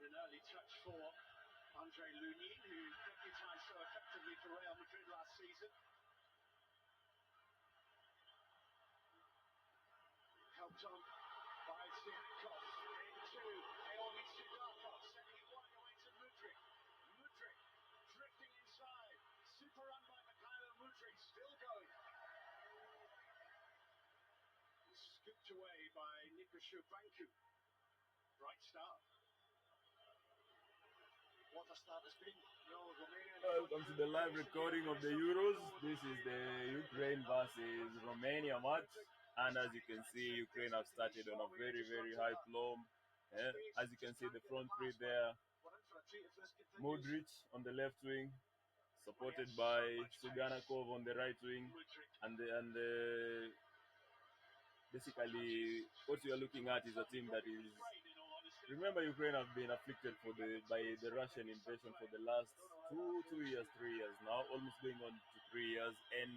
an early touch for Andre Lunin, who deputised so effectively for Real Madrid last season. Helped on by Siakov into Eomi Sudakov, sending it wide away to Mudryk. Mudryk drifting inside. Super run by Mikhailo Mudryk, still going. Scooped away by Nikushu Banku. Bright start. What a start has been. Welcome to the live recording of the Euros. This is the Ukraine versus Romania match. And as you can see, Ukraine have started on a very, very high plumb. Yeah. As you can see, the front three there. Modric on the left wing, supported by Suganakov on the right wing. And basically, what you are looking at is a team that is... Remember, Ukraine have been afflicted by the Russian invasion for the last 3 years now, almost going on to 3 years. And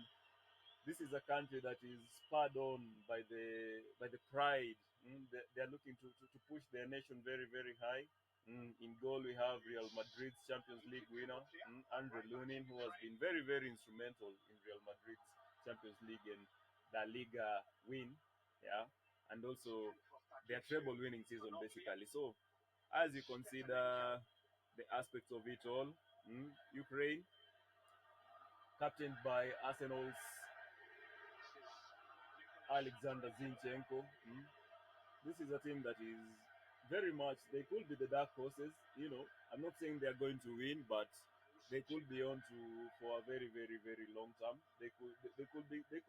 this is a country that is spurred on by the pride. They are looking to push their nation very, very high. In goal, we have Real Madrid's Champions League winner, Andre Lunin, who has been very, very instrumental in Real Madrid's Champions League and La Liga win. Yeah, and also their treble winning season, basically. So, as you consider the aspects of it all, Ukraine, captained by Arsenal's Alexander Zinchenko. This is a team that is very much, they could be the dark horses. I'm not saying they are going to win, but they could be on to for a very, very, very long term. They could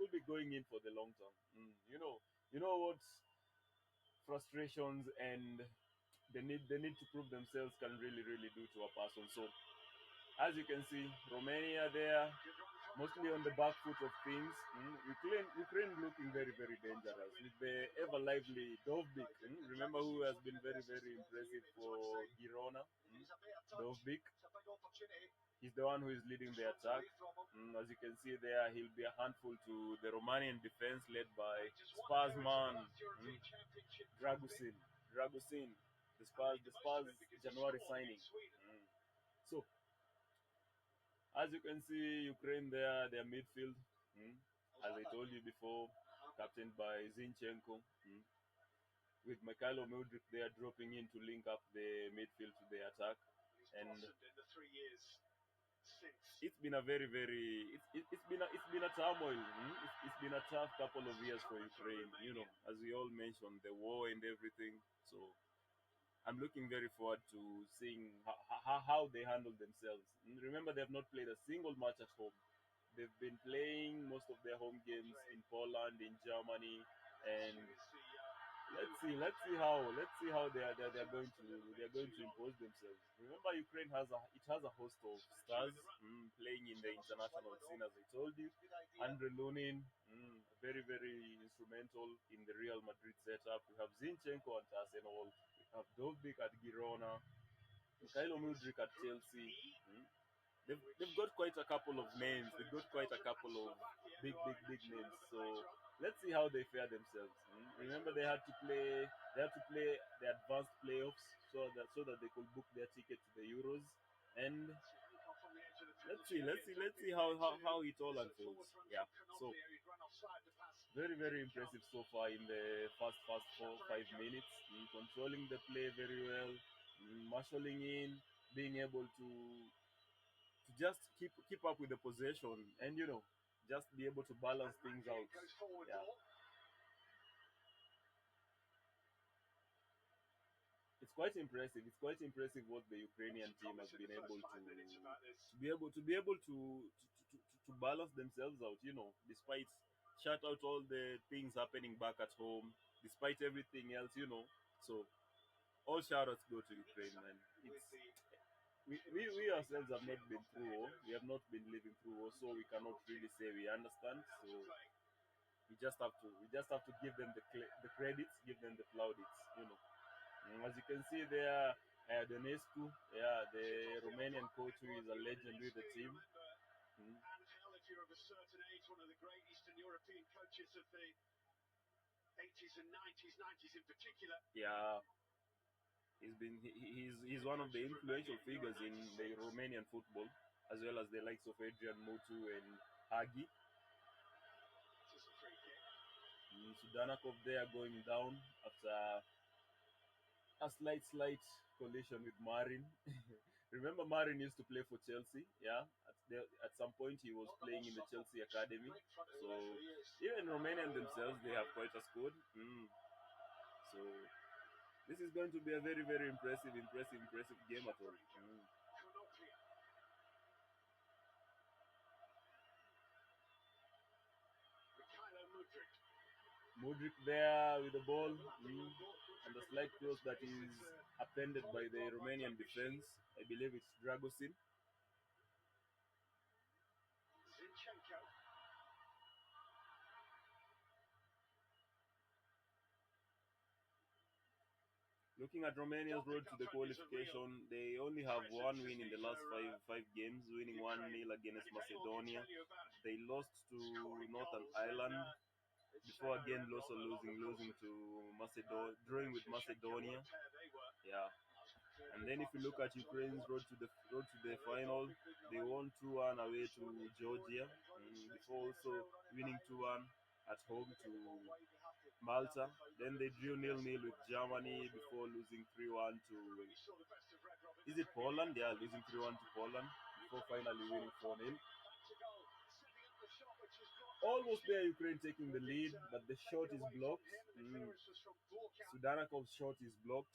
be going in for the long term. You know what frustrations and the need to prove themselves can really, really do to a person. So, as you can see, Romania there, mostly on the back foot of things. Ukraine looking very, very dangerous with the ever lively Dovbyk. Remember who has been very, very impressive for Girona? Dovbyk. He's the one who is leading the attack. As you can see there, he'll be a handful to the Romanian defense led by Spurs man Dragusin, the Spurs January signing. So, as you can see, Ukraine there, their midfield, as I told you before, captained by Zinchenko, with Mikhailo Mudryk there dropping in to link up the midfield to the attack. And it's been a very, very, it's been a turmoil. It's been a tough couple of years for Ukraine. As we all mentioned, the war and everything. So I'm looking very forward to seeing how they handle themselves. Remember, they have not played a single match at home. They've been playing most of their home games in Poland, in Germany, and let's see how they're going to impose themselves. Remember, Ukraine has a host of stars playing in the international scene, as I told you. Andre Lunin, very, very instrumental in the Real Madrid setup. We have Zinchenko at Arsenal. We have Dovbyk at Girona. Mikhailo Mudryk at Chelsea. They've got quite a couple of names. They've got quite a couple of big names. So let's see how they fare themselves. Remember, they had to play the advanced playoffs so that they could book their ticket to the Euros. And let's see how it all unfolds. Yeah. So very, very impressive so far in the first 4-5 minutes. Controlling the play very well, marshalling in, being able to just keep up with the possession and just be able to balance things out. Yeah. It's quite impressive. It's quite impressive what the Ukrainian team has been able to balance themselves out. Despite shut out all the things happening back at home, despite everything else. So all shout outs go to Ukraine, man. We ourselves have not been through war. We have not been living through war, so we cannot really say we understand. So we just have to give them the credits, give them the plaudits. As you can see there, Donescu, the Romanian coach who is a legend with the team. And hell, if you're of a certain age, one of the great Eastern European coaches of the 80s and 90s in particular. Yeah. He's one of the influential figures in the Romanian football, as well as the likes of Adrian Mutu and Hagi. It is a free kick. Sudanakov there going down after a slight collision with Marin. Remember, Marin used to play for Chelsea. Yeah, at some point he was playing in the Chelsea academy. So even Romanian themselves, they have quite a squad. So this is going to be a very impressive game at all. Konoplia. Mikhailo Mudryk. Mudryk there with the ball, and the slight cross that is appended by the Romanian defense. I believe it's Dragosin. Zinchenko. Looking at Romania's road to the qualification, they only have one win in the last five games, winning 1-0 against Macedonia. They lost to Northern Ireland before again also losing to Macedonia, drawing with Macedonia. Yeah. And then if you look at Ukraine's road to the final, they won 2-1 away to Georgia, before also winning 2-1 at home to Malta. Then they drew 0-0 with Germany before losing 3-1 to, is it Poland? Yeah, losing 3-1 to Poland before finally winning 4-0. Almost there, Ukraine taking the lead, but the shot is blocked. Sudanakov's shot is blocked.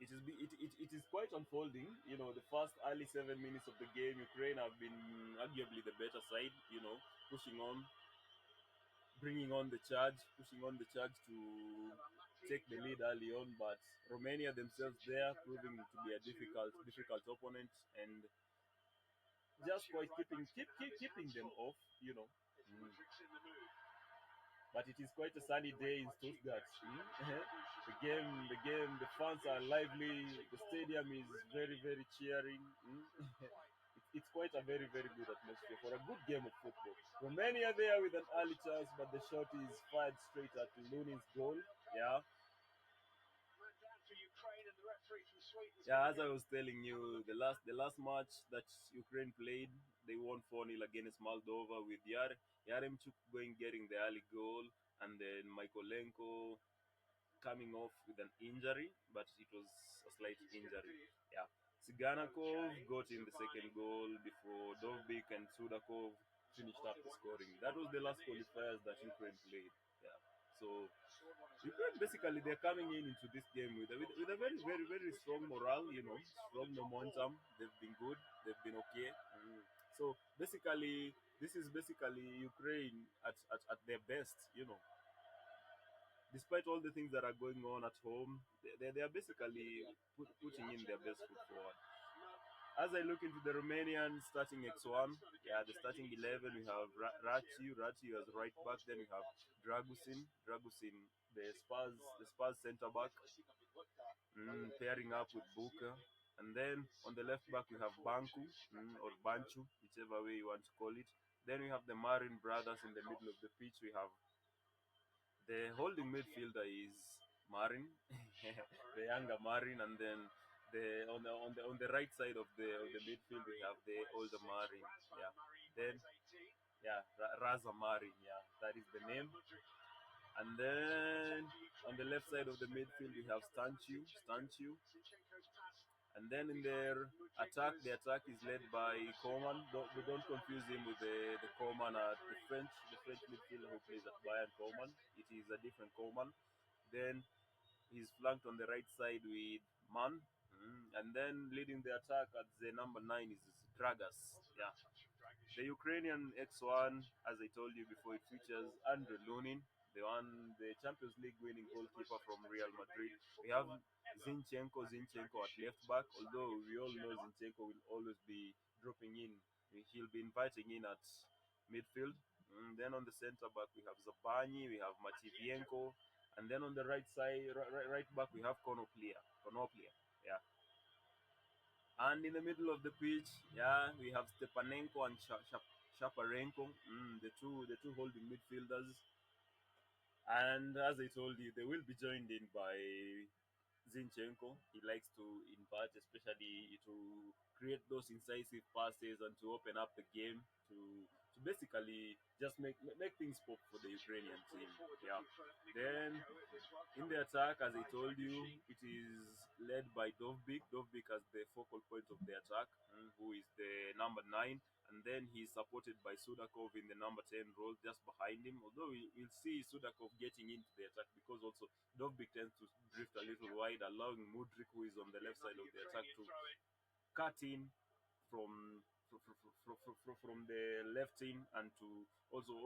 It is quite unfolding. The first early 7 minutes of the game, Ukraine have been arguably the better side. Pushing on, pushing on the charge to take the lead early on. But Romania themselves there proving to be a difficult opponent, and just quite keeping them off. Mm. But it is quite a sunny day in Stuttgart. The fans are lively. The stadium is very cheering. It's quite a very good atmosphere for a good game of football. Romania there with an early chance, but the shot is fired straight at Lunin's goal. Yeah, yeah. As I was telling you, the last match that Ukraine played, they won 4-0 against Moldova with Yaremchuk getting the early goal, and then Mykolenko coming off with an injury, but it was a slight injury. Yeah. Siganakov got in the second goal before Dovbik and Sudakov finished up the scoring. That was the last qualifiers that Ukraine played. Yeah. So Ukraine basically they're coming into this game with a very strong morale, strong momentum. They've been good. They've been okay. So basically, this is basically Ukraine at their best. Despite all the things that are going on at home, they are basically putting in their best foot forward. As I look into the Romanian starting X1, yeah, the starting 11, we have Ratiu as right back, then we have Dragusin, the Spurs centre back, pairing up with Buka. And then on the left back, we have Banku, or Banchu, whichever way you want to call it. Then we have the Marin brothers in the middle of the pitch. We have the holding midfielder is Marin, the younger Marin, and then the right side of the midfield we have the older Marin. Yeah. Then Raza Marin. Yeah, that is the name. And then on the left side of the midfield we have Stanchu. And then in their attack, the attack is led by Coman. Don't confuse him with the Coman at the French midfielder who plays at Bayern Coman. It is a different Coman. Then he's flanked on the right side with Man. And then leading the attack at the number 9 is Dragas. Yeah. The Ukrainian X1, as I told you before, it features Andrei Lunin, the Champions League winning goalkeeper from Real Madrid. We have Zinchenko at left back, although we all know Zinchenko will always be dropping in. He'll be inviting in at midfield. Then on the centre back we have Zabani, we have Matvienko, and then on the right side, right back we have Konoplia. Yeah. And in the middle of the pitch, yeah, we have Stepanenko and Shaparenko, the two holding midfielders. And as I told you, they will be joined in by Zinchenko. He likes to invert, especially to create those incisive passes and to open up the game to basically just make things pop for the Ukrainian team. Yeah. Then in the attack, as I told you, it is led by Dovbik. Dovbik as the focal point of the attack, who is the number 9. And then he's supported by Sudakov in the number 10 role just behind him. Although we'll see Sudakov getting into the attack because also Dovbik tends to drift a little wide, allowing Mudrik, who is on the left side of the attack, to cut in from from the left team and to also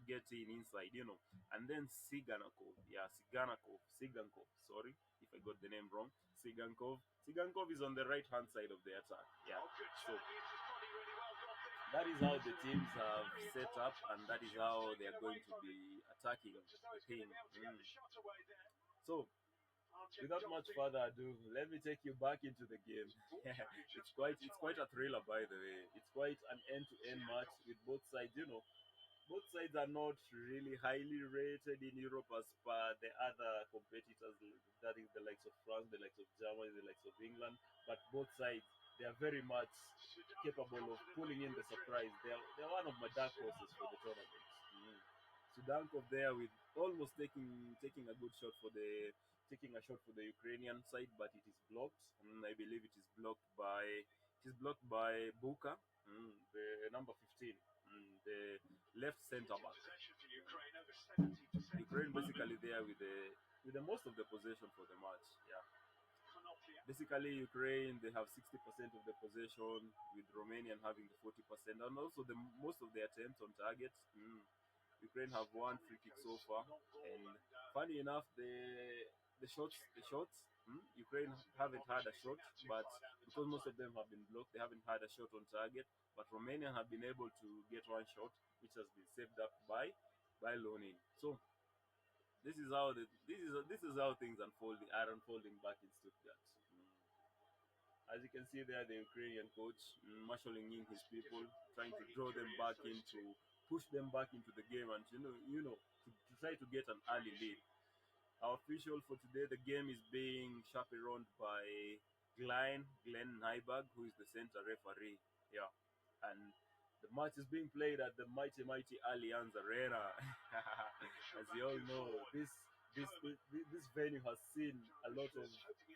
get in inside, and then Sigankov, sorry if I got the name wrong. Sigankov is on the right hand side of the attack. Yeah, so that is how the teams have set up, and that is how they are going to be attacking the thing. So without much further ado, let me take you back into the game. It's quite a thriller, by the way. It's quite an end-to-end match with both sides. Both sides are not really highly rated in Europe as per the other competitors. That is the likes of France, the likes of Germany, the likes of England. But both sides, they are very much capable of pulling in the surprise. They are one of my dark horses for the tournament. Mm. Sudankov there with almost taking a good shot for the taking a shot for the Ukrainian side, but it is blocked. I believe it is blocked by Buka, the number 15, the left centre back. Ukraine basically there with the most of the possession for the match. Yeah. Basically, Ukraine they have 60% of the possession, with Romania having the 40%, and also the most of the attempts on target. Ukraine have one free kick so far, and funny enough, the shots. Ukraine haven't had a shot, but because most of them have been blocked, they haven't had a shot on target. But Romania have been able to get one shot, which has been saved up by Lonin. So this is how things are unfolding back in Stuttgart. As you can see there, the Ukrainian coach marshalling in his people, trying to draw them back into, push them back into the game, and to try to get an early lead. Our official for today, the game is being chaperoned by Glenn Nyberg, who is the center referee. Yeah, and the match is being played at the mighty Allianz Arena. As you all know, this venue has seen a lot of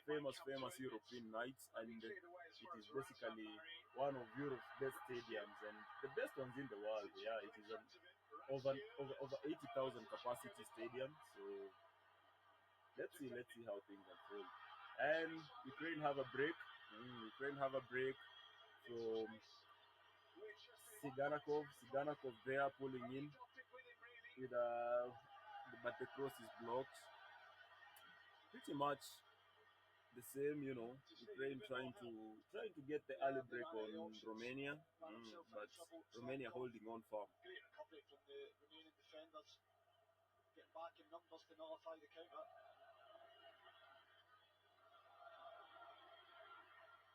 famous European nights, and it is basically one of Europe's best stadiums and the best ones in the world. Yeah, it is an over 80,000 capacity stadium. So let's see how things unfold. And Ukraine have a break. Ukraine have a break from Siganakov there pulling in with but the cross is blocked. Pretty much the same, Ukraine trying to get the early break on Romania, but Romania holding on firm. Getting back in numbers to nullify the counter.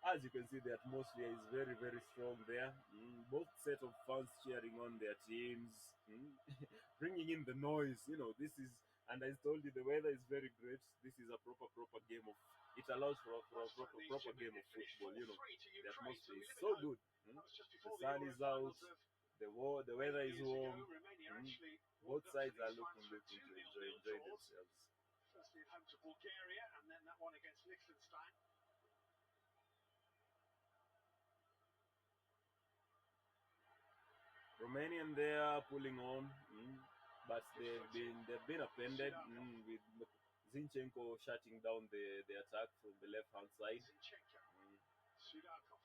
As you can see, the atmosphere is very, very strong there. Both set of fans cheering on their teams, bringing in the noise. And I told you, the weather is very great. This is a proper game of. It allows for a proper game of football. The atmosphere is so good. The sun is out. The weather is warm. Both sides are looking to enjoy themselves. Firstly at home to Bulgaria, and then that one against Liechtenstein. Romanian they are pulling on, but they've been appended, with Zinchenko shutting down the attack from the left hand side. Zinchenko, Mm. Sudakov.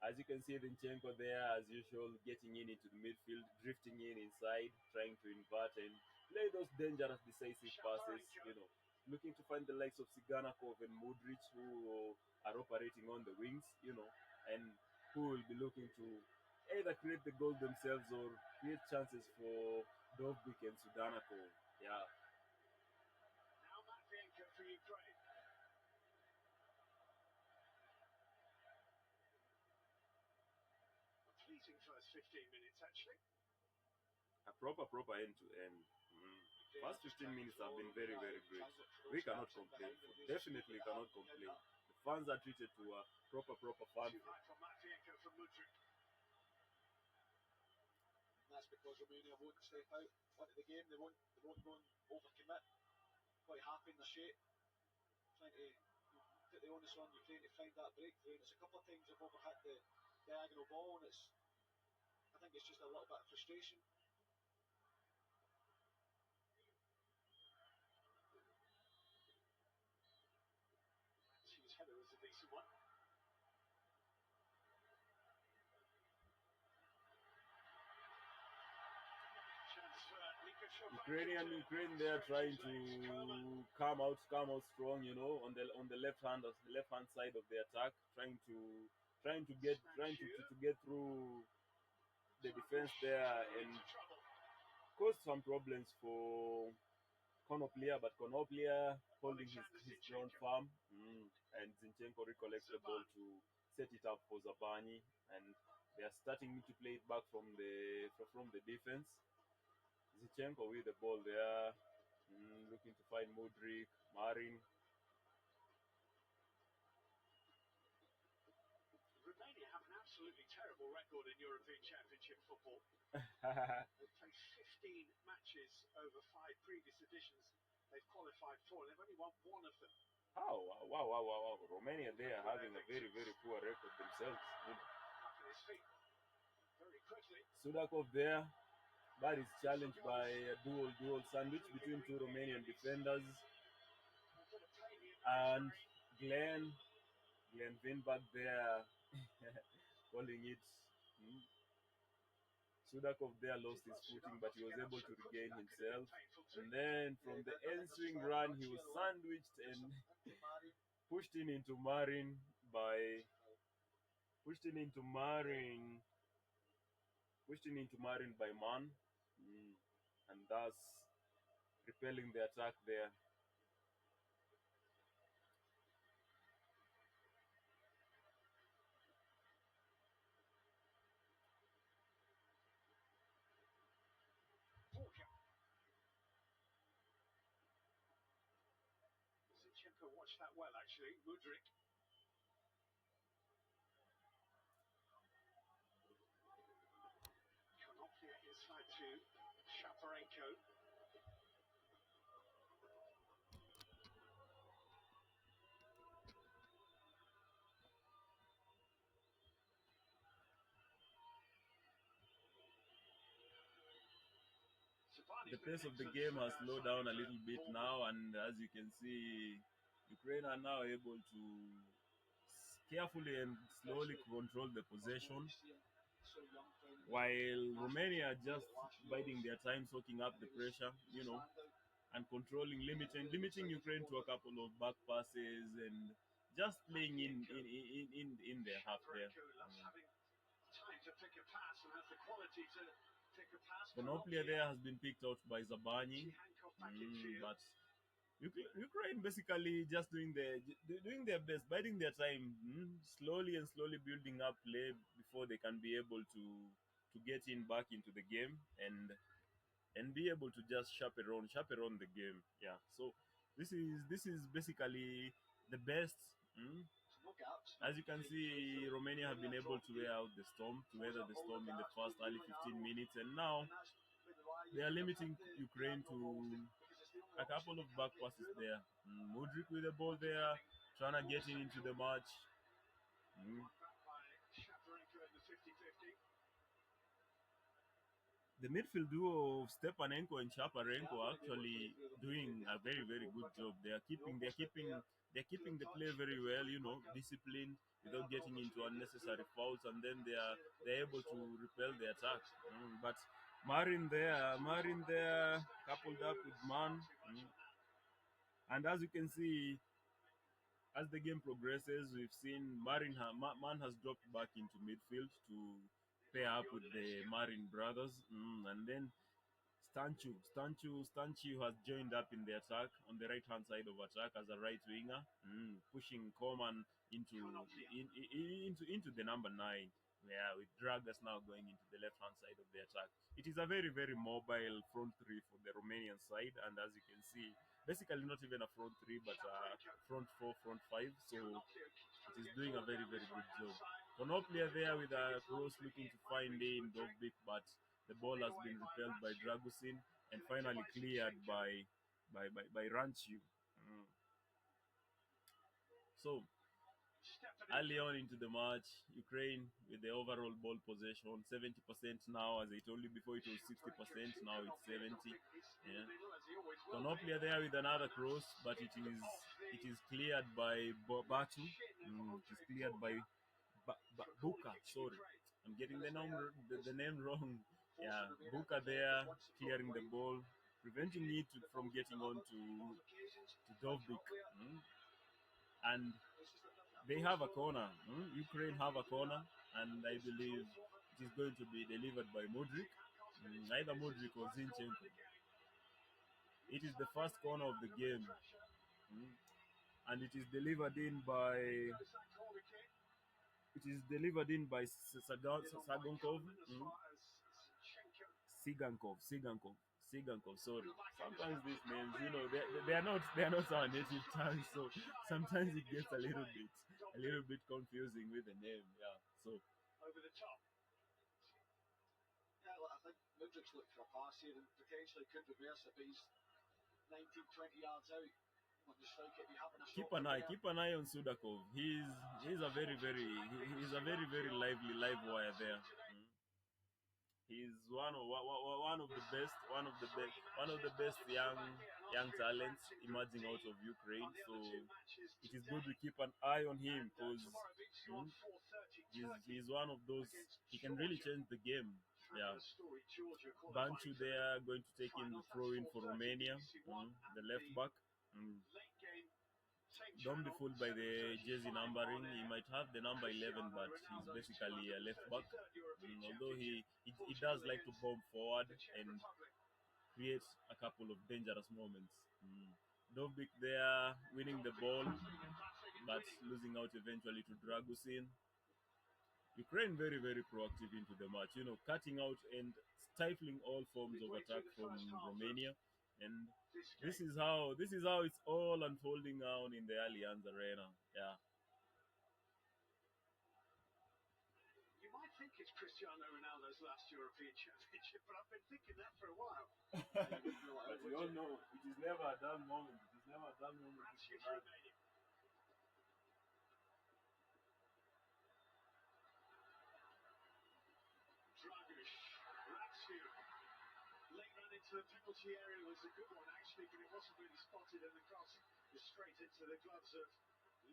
As you can see, Zinchenko there, as usual, getting into the midfield, drifting in inside, trying to invert and play those dangerous, decisive passes. Looking to find the likes of Siganakov and Mudrich, who are operating on the wings. And who will be looking to either create the goal themselves or create chances for Dovbik and Sudanakov. Yeah. Now Matvienko for Ukraine. A pleasing first 15 minutes, actually. A proper end to end. They are First just 15 trying to minutes have flow been over the very, line, very great. try and look for We those cannot gaps in complain. behind them. They just scoop Definitely it out cannot and get complain. that. The fans are treated to a proper fun. Too high from Matvienko from Mudryk. And that's because Romania won't step out onto the game. They won't go and overcommit. Quite happy in the shape, trying to put the onus on Ukraine to find that breakthrough. And it's a couple of times they've overhit the diagonal ball, and I think it's just a little bit of frustration. His header was a decent one. Ukraine, they are trying to come out strong, on the left hand side of the attack, trying to get through the defense there and cause some problems for Konoplia, but Konoplia holding his ground firm, and Zinchenko recollects the ball to set it up for Zabani, and they are starting to play it back from the defense. Zinchenko with the ball there, looking to find Mudryk, Marin. Romania have an absolutely terrible record in European Championship football. They've played 15 matches over 5 previous editions they've qualified for, and they've only won one of them. Oh, wow. Romania, they are having a very, very poor record themselves. Back on his feet very quickly. Sudakov there, but is challenged by a dual sandwich between two Romanian defenders. And Glenn Winberg there calling it. Sudakov there lost his footing, but he was able to regain himself. And then from the ensuing run, he was sandwiched and pushed in into Marin by pushed in into Marin pushed in into Marin by Man, and thus repelling the attack there. Zinchenko watched that well, actually. Mudryk. Konoplia inside to Shaparenko. The pace of the game has slowed down a little bit now, and as you can see, Ukraine are now able to carefully and slowly control the possession, while Romania are just biding their time, soaking up the pressure, and controlling, limiting Ukraine to a couple of back passes and just playing in their half there. Time to pick a pass and has the quality to pick a pass. Konoplia there has been picked out by Zabani, but Ukraine basically just doing their best, biding their time, slowly building up play before they can be able to get in back into the game and be able to just chaperone the game. Yeah. So this is basically the best. As you can see, Romania have been able to weather the storm in the first early 15 minutes, and now they are limiting Ukraine to a couple of back passes there. Mudryk with the ball there, trying to get into the match. The midfield duo of Stepanenko and Chaparenko are actually doing a very, very good job. They're keeping the play very well, disciplined without getting into unnecessary fouls, and then they're able to repel the attack. But Marin there, coupled up with Man, and as you can see, as the game progresses, we've seen Man has dropped back into midfield to pair up with the Marin brothers, and then Stanchu has joined up in the attack on the right hand side of attack as a right winger, pushing Coman into the number 9. Yeah, with Dragas now going into the left hand side of the attack. It is a very, very mobile front three for the Romanian side, and as you can see, basically not even a front three, but a front four, front five. So it is doing a very, very good job. Konoplia there with a cross looking to find in Dovbik, but the ball has been repelled by Dragusin and finally cleared by Ranchu. Mm. So early on into the match, Ukraine with the overall ball possession, 70% now. As I told you before, it was 60%. Now it's 70. Yeah. Konoplia there with another cross, but it is cleared by Batu. It is cleared by Buka. Sorry, I'm getting the name wrong. Yeah, Buka there clearing the ball, preventing it from getting on to Dovbik. And they have a corner. Ukraine have a corner, and I believe it is going to be delivered by Modric. Either Modric or Zinchenko. It is the first corner of the game, mm, and it is delivered in by Sagonkov. Sigankov. Sorry. Sometimes these names, they are not our native tongue, so sometimes it gets a little bit confusing with the name. Yeah. So over the top. Yeah, look, I think Mudrik's looked for a pass here and potentially could reverse it, but he's 19, 20 yards out. On the strike, if you happen to keep an eye on Sudakov. He's a very very live wire there. He's one of the best young talents emerging out of Ukraine. So it is good we keep an eye on him because he's one of those. He can really change the game. Yeah. Banchu there going to take in the throw in for Romania, the left back. Mm. Don't be fooled by the jersey numbering. He might have the number 11, but he's basically a left back. Although he does like to bomb forward and create a couple of dangerous moments. Dovbik there winning the ball, but losing out eventually to Dragusin. Ukraine very very proactive into the match, cutting out and stifling all forms of attack from Romania, and this is how it's all unfolding now in the Allianz Arena. Yeah. You might think it's Cristiano Ronaldo's last European Championship, but I've been thinking that for a while. But we all know it is never a dull moment. It is never a dull moment. Romania. Dragush, Ratsiu. Late run into the penalty area was a good one actually, but it wasn't really spotted, and the cross was straight into the gloves of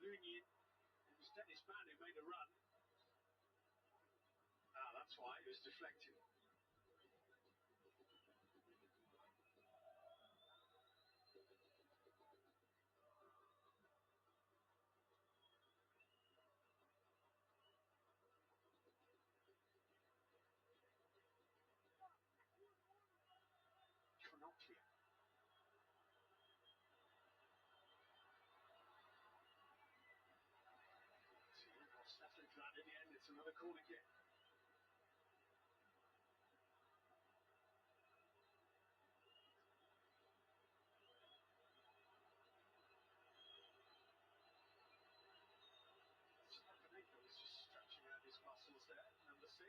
Lunin. It was Dennis Mann who made a run. That's why it was deflected. Croatia. Settling for that in the end. It's another corner kick. Stepanenko is just stretching out his muscles there, number 6.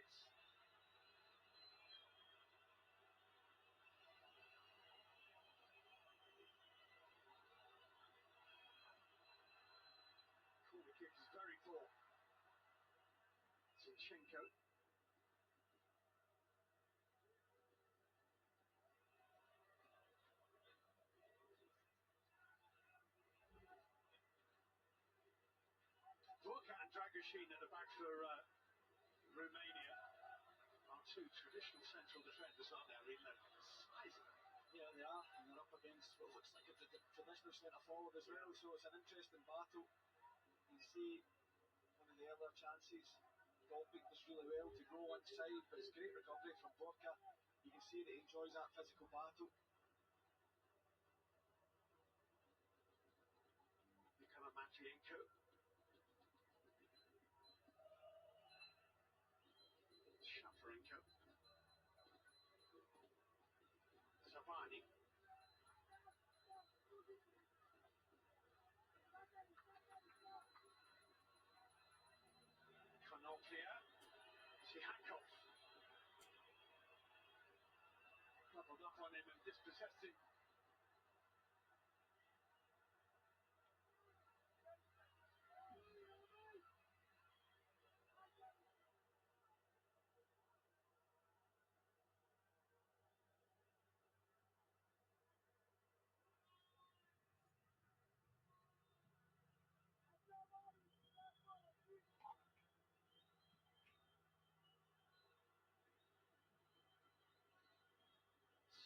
Corner kick is very poor. Zinchenko. Burka and Dragoshin at the back for Romania. Are two traditional central defenders, aren't they? I mean, the size of them. Yeah, they are, and they're up against what looks like a traditional centre forward as well, so it's an interesting battle. You see one of the earlier chances, Dolbeek does really well to go one side, but it's great recovery from Burka. You can see that he enjoys that physical battle. Become a Matvienko. Cavani. Konoplia. Sihankov. Doubled up on him and dispossessed him.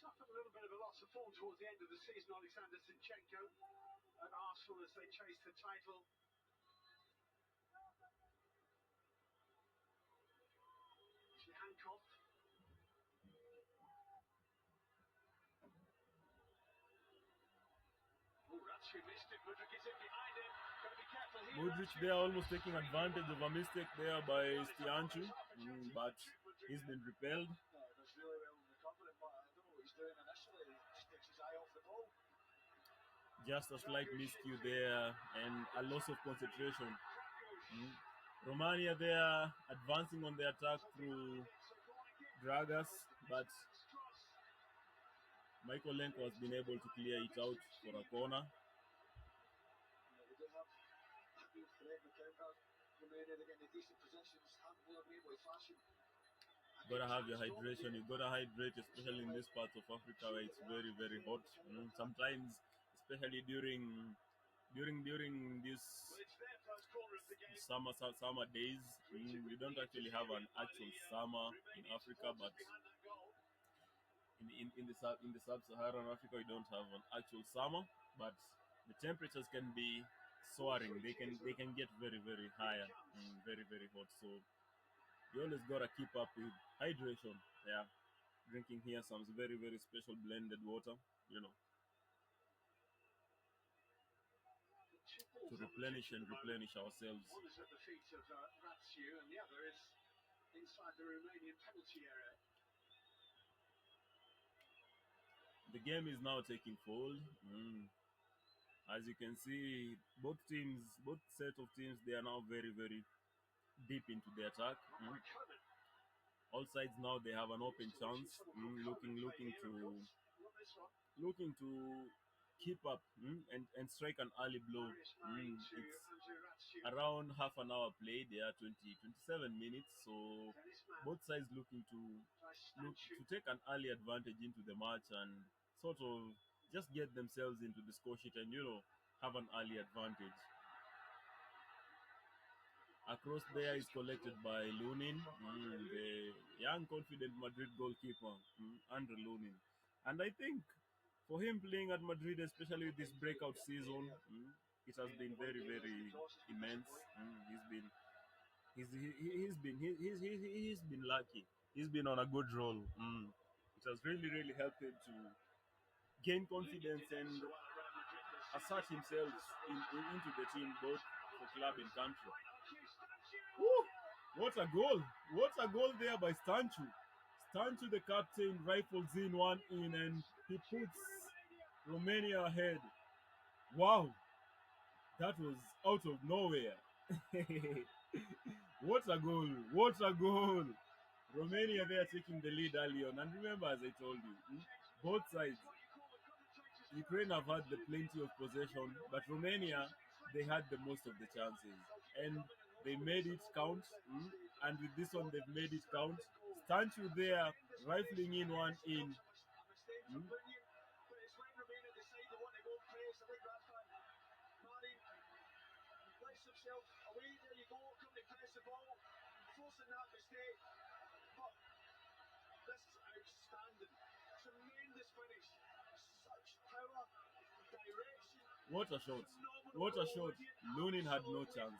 Suffered a little bit of a loss of form towards the end of the season, Alexander Zinchenko at Arsenal as they chase the title. Sihankov. Oh, Ratsu missed it. Mudryk is in behind him. Got to be careful here. Modric there almost taking advantage of a mistake there by Stianchu, but he's been repelled. No, it was really well recovering, but I don't know what he's doing initially. He just takes his eye off the ball. Just a slight miscue there and a loss of concentration. Romania there advancing on the attack through Dragas, but Michael Lenko has been able to clear it out for a corner. They do have a good threat in the counter. Romania, they're getting decent positions, haven't really been able to flash him. Gotta have your hydration. You gotta hydrate, especially in this part of Africa where it's very, very hot. Sometimes, especially during this summer days, we don't actually have an actual summer in Africa, but in the sub-Saharan Africa, we don't have an actual summer, but the temperatures can be soaring. They can get very, very higher and very, very hot. So you always gotta keep up with hydration. Yeah, drinking here some very, very special blended water. To replenish ourselves. One is at the feet of Ratsu, and the other is inside the Romanian penalty area. The game is now taking fold. As you can see, both set of teams, they are now very, very deep into the attack. All sides now they have an open chance, looking to keep up and strike an early blow. It's around half an hour played. There are 27 minutes, so both sides looking to take an early advantage into the match and sort of just get themselves into the score sheet and have an early advantage. Across there is collected by Lunin, the young confident Madrid goalkeeper, Andre Lunin. And I think for him playing at Madrid, especially with this breakout season, it has been very, very immense. He's been lucky. He's been on a good roll. It has really, really helped him to gain confidence and assert himself into the team, both for club and country. Woo! What a goal! What a goal there by Stanchu. Stanchu, the captain, rifles in one in and he puts Romania ahead. Wow! That was out of nowhere. What a goal! What a goal! Romania there taking the lead early on. And remember, as I told you, both sides, Ukraine have had the plenty of possession, but Romania, they had the most of the chances. And they made it count. And with this one, they've made it count. Stanchu there, rifling in one in. Place himself away, there you go, come to press the ball, forcing that mistake, but this is outstanding, tremendous finish, such power, direction. What a shot, what a shot. Lunin had no chance.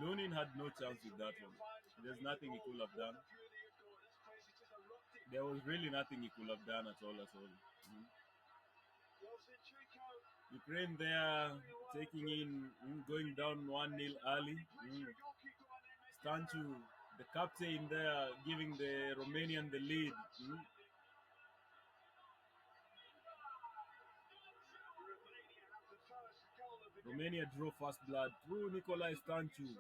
Lunin had no chance with that one. There's nothing he could have done. There was really nothing he could have done at all. Ukraine there taking in, going down 1-0 early. Stanchu, the captain there, giving the Romanian the lead. Romania draw first blood through Nicolae Stancu.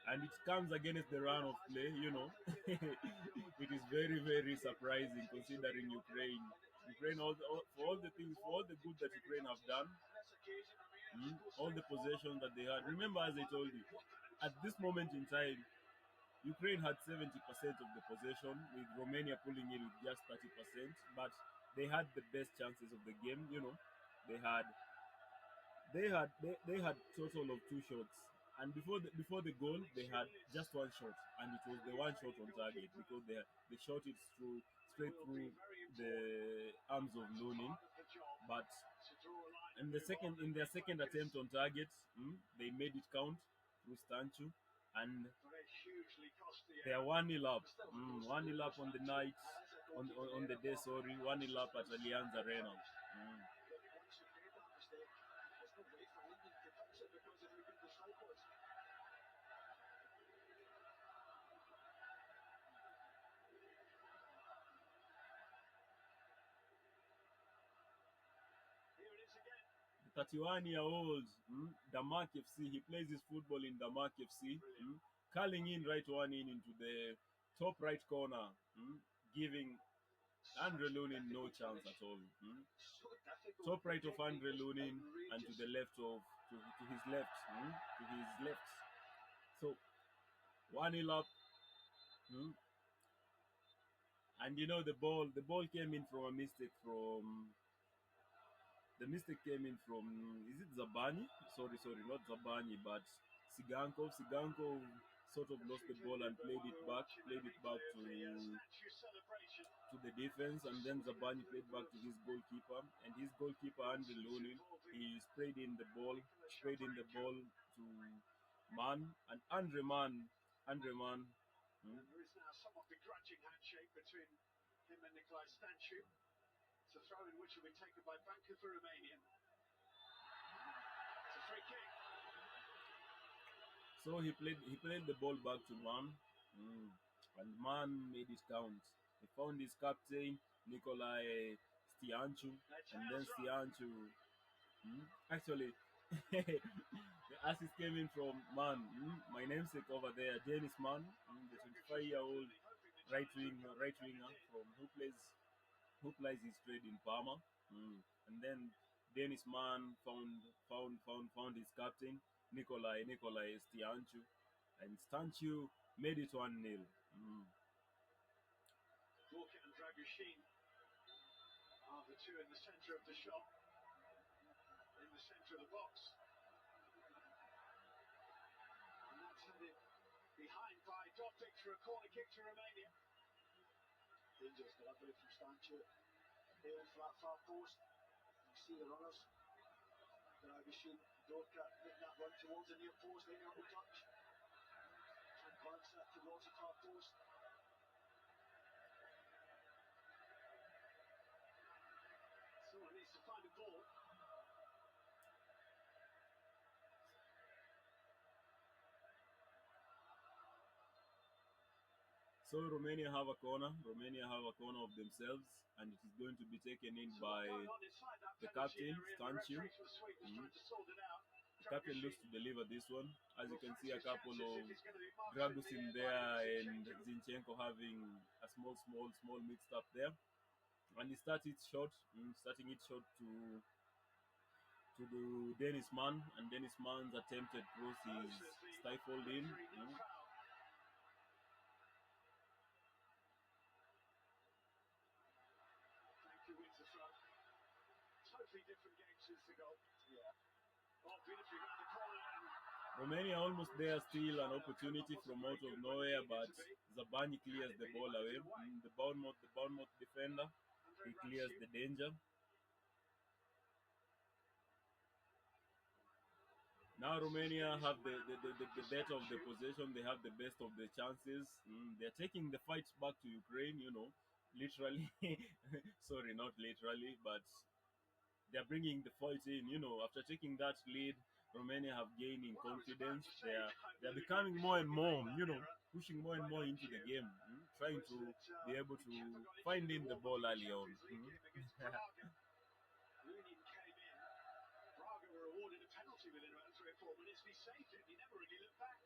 And it comes against the run of play, it is very, very surprising considering Ukraine. Ukraine, for all the things, for all the good that Ukraine have done, all the possessions that they had. Remember, as I told you, at this moment in time, Ukraine had 70% of the possession, with Romania pulling in with just 30%. But they had the best chances of the game. They had they had total of two shots, and before the goal they had just one shot, and it was the one shot on target because they shot it through straight through the arms of Lunin. But in their second attempt on target, they made it count through Stanchu, and they are 1-0 up. 1-0 up on the night, on the day. Sorry, 1-0 up at Allianz Arena. The 31-year-old Damak FC, he plays his football in Damak FC, curling in right one in into the top right corner, giving Andre Lunin no chance at all. Top right of Andre Lunin, and to the left of to his left, to his left. So 1-0 up, mm, and the ball came in from a mistake from the mistake came in from, is it Zabani? Sorry, not Zabani, but Sigankov. Sigankov sort of lost the ball and played it back to the defense, and then Zabani played back to his goalkeeper, and his goalkeeper Andre Lunin, he sprayed in the ball to Man, and Andre Man. And there is now somewhat begrudging handshake between him and Nikolai Stanchu. It's a throw in which will be taken by Banca for Romania. It's a free kick. So he played the ball back to Man, and Man made it count. He found his captain Nikolai Stianchu, and then Stianchu, actually, the assist came in from Man, my namesake over there, Dennis Man, the 25-year-old right winger from who plays his trade in Parma. And then Dennis Mann found his captain Nikolai Stianchu, and Stanchu made it 1-0. Walker and Dragushin are the two in the centre of the shot, in the centre of the box. And that's headed behind by Dopic for a corner kick to Romania. Dangerous delivery from Stanchu. Hail for that far post. You see the runners. Dragushin, Dorka making that run towards the near post, then on the touch. And glance that towards the far post. Someone needs to find a ball. So Romania have a corner. Romania have a corner of themselves, and it is going to be taken in by the captain, Stanchu. The captain looks to deliver this one. As you can see, a couple of Dragusin there and Zinchenko having a small mixed up there. And he starting it short to the Dennis Mann, and Dennis Mann's attempted cross is stifled in. Thank you, Winterthur. Totally different game since the goal. Yeah. Oh, beautifully round the corner. Romania almost there, still an opportunity from out of nowhere, but Zabani clears the ball away. The Bournemouth defender, he clears the danger. Now Romania have the better of the possession. They have the best of the chances. They're taking the fight back to Ukraine. Literally. Sorry, not literally, but they're bringing the fight in. After taking that lead, Romania have gained in confidence. They're becoming more and more. Pushing more and more into the game, trying to be able to find in the ball early on. Lunin came in. minutes, he saved it. He never really looked back.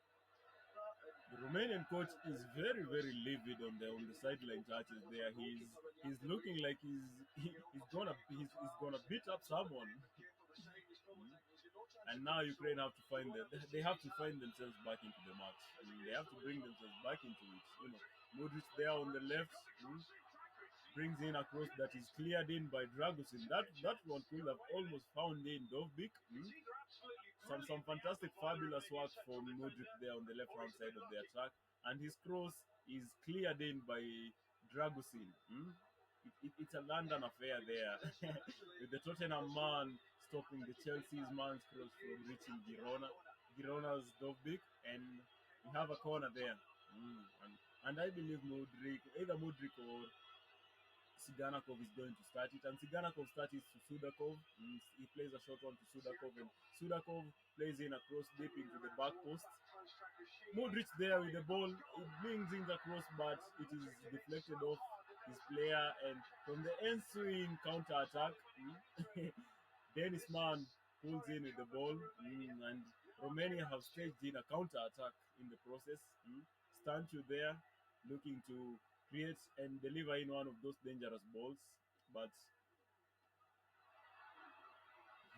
The Romanian coach is very, very livid on the sideline touches there. He's looking like he's gonna beat up someone. And now Ukraine have to find they have to find themselves back into the match. They have to bring themselves back into it. Modric there on the left. Brings in a cross that is cleared in by Dragusin. That one could have almost found in Dovbik. Some fantastic, fabulous work from Modric there on the left hand side of the attack, and his cross is cleared in by Dragusin. It's a London affair there, with the Tottenham man stopping the Chelsea's man's cross from reaching Girona's Dovbik, and we have a corner there. And I believe either Modric or Siganakov is going to start it, and Siganakov starts it to Sudakov. He plays a short one to Sudakov, and Sudakov plays in a cross deep into the back post. Modric there with the ball, it brings in the cross, but it is deflected off his player, and from the ensuing counter attack, Dennis Mann pulls in with the ball, and Romania have staged in a counter attack in the process. Stanchu there looking to create and deliver in one of those dangerous balls, but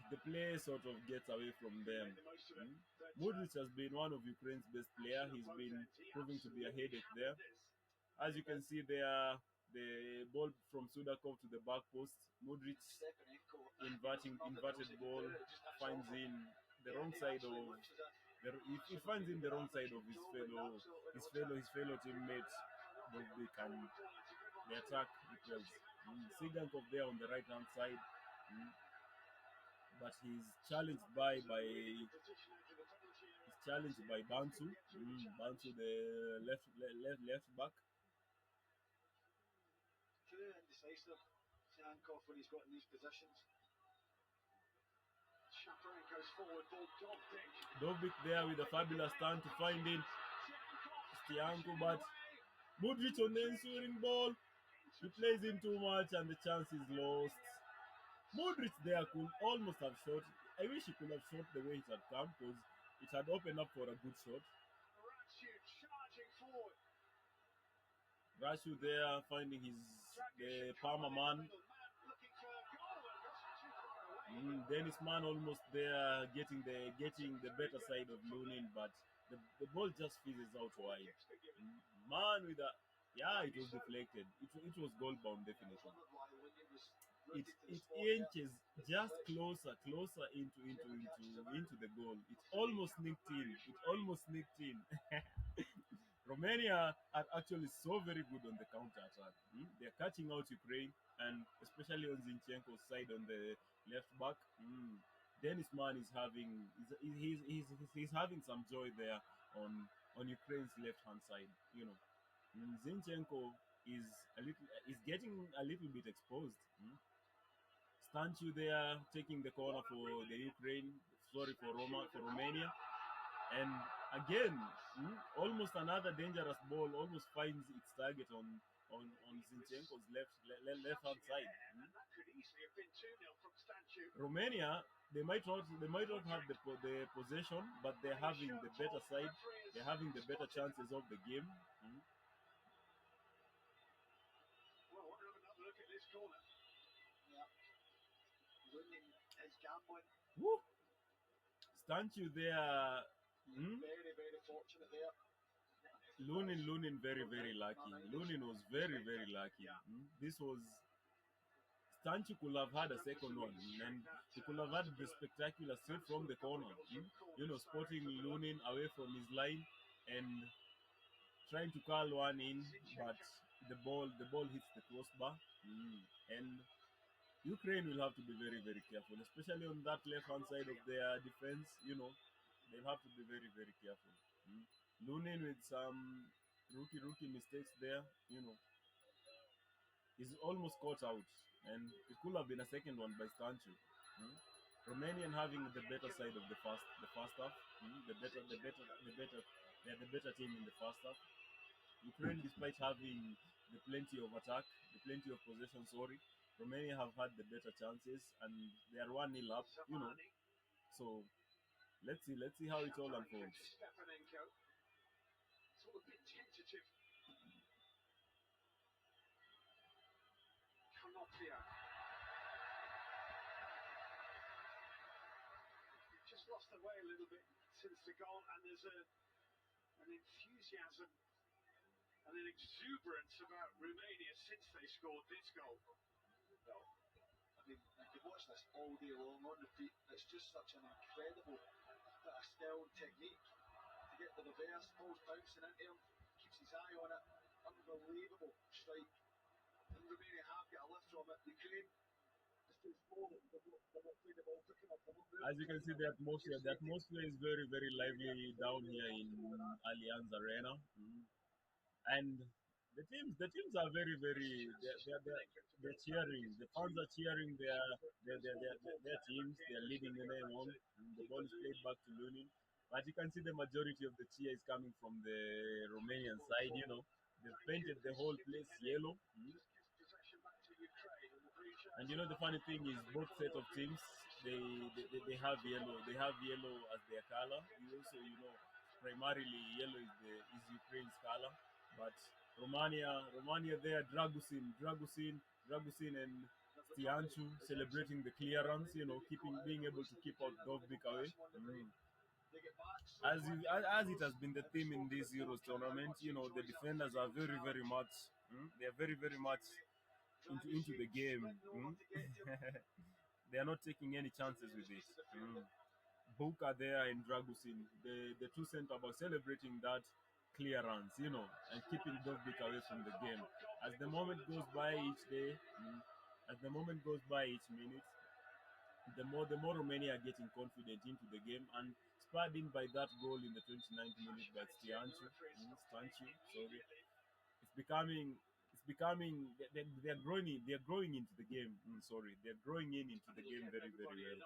the play sort of gets away from them. Modric has been one of Ukraine's best players. He's been proving to be a headache there. As you can see there, the ball from Sudakov to the back post. Modric inverted ball finds in the wrong side of he finds in the wrong side of his fellow teammate Bobik, and the attack repels. Sigankov there on the right hand side, but he's challenged by Bantu. Bantu the left back. Clear and decisive, Siankov, when he's got in these positions. Chaperin goes forward, ball Dovbik there with a fabulous turn to find in Stianko, but Modric on the ensuing ball. He plays in too much and the chance is lost. Modric there could almost have shot. I wish he could have shot the way it had come, because it had opened up for a good shot. charging forward. Rashu there finding the Palmer man. Dennis Man almost there getting the better side of Lunin, but the ball just fizzes out wide. Man with it was deflected. It was goal bound definitely. It inches just closer into the goal. It almost sneaked in. Romania are actually so very good on the counter attack. They're catching out Ukraine, and especially on Zinchenko's side on the left back. Dennis Man is he's having some joy there on Ukraine's left hand side. Zinchenko is getting a little bit exposed. Stanchu there taking the corner for the Ukraine. Sorry for Romania. And again, almost another dangerous ball almost finds its target on Zinchenko's left hand side. That could easily have been 2-0 from Stanchu. Romania, they might not have the possession, but they're having the better side. They're having the better chances of the game. Well, we'll have another look at this corner. Yeah. Lunin is gambling. Woo! Stanchu there. Very, very fortunate there. Lunin very, very lucky. Lunin was very, very lucky. This was Stanchu could have had a second one, and he could have had the spectacular straight from the corner. Spotting Lunin away from his line and trying to curl one in, but the ball hits the crossbar. And Ukraine will have to be very, very careful, especially on that left hand side of their defense. They'll have to be very, very careful. Lunin with some rookie mistakes there. He's almost caught out, and it could have been a second one by Stanchu. Romanian having the better side of the first half. They're the better team in the first half. Ukraine, despite having the plenty of attack, the plenty of possession, Romania have had the better chances, and they are 1-0 up. So Let's see how it all Shattering through to unfolds. Stepanenko. It's all a bit tentative. Canopia. Just lost their way a little bit since the goal, and there's an enthusiasm and an exuberance about Romania since they scored this goal. Well, I mean, you could watch this all day long on repeat. It's just such an incredible bit of skill and technique to get the reverse, balls bouncing into him, keeps his eye on it. Unbelievable strike. And Romania have got a lift from it. Ukraine is too slow. They're not playing the ball quick enough. They're not As moving you quick can see, enough. the atmosphere is very, very lively down here in Allianz Arena. And the teams are very, very, they're cheering. The fans are cheering their teams. They're leading the name on. The ball is played back to Lunin. But you can see the majority of the cheer is coming from the Romanian side. You know, they've painted the whole place yellow. Just gives possession back to Ukraine, and the green And shirts you know the funny thing is, both set of teams they have yellow. They have yellow as their color. You also primarily yellow is Ukraine's color, but Romania there Dragusin and Stianchu celebrating the clearance. You know, keeping being able to keep out Dovbik away. They get back so As it has been the theme in this Euros tournament, you know the defenders are very very much. They are very very much into the game. They are not taking any chances with it. Buka there and Dragusin, the two centre backs celebrating that clearance, you know, and keeping Dovbik away from the game. As the moment goes by each day, as the moment goes by each minute, the more Romania are getting confident into the game and spurred in by that goal in the 29th minute by Stanchu, sorry. It's becoming they're growing into the game. Sorry, they're growing into the game very very well,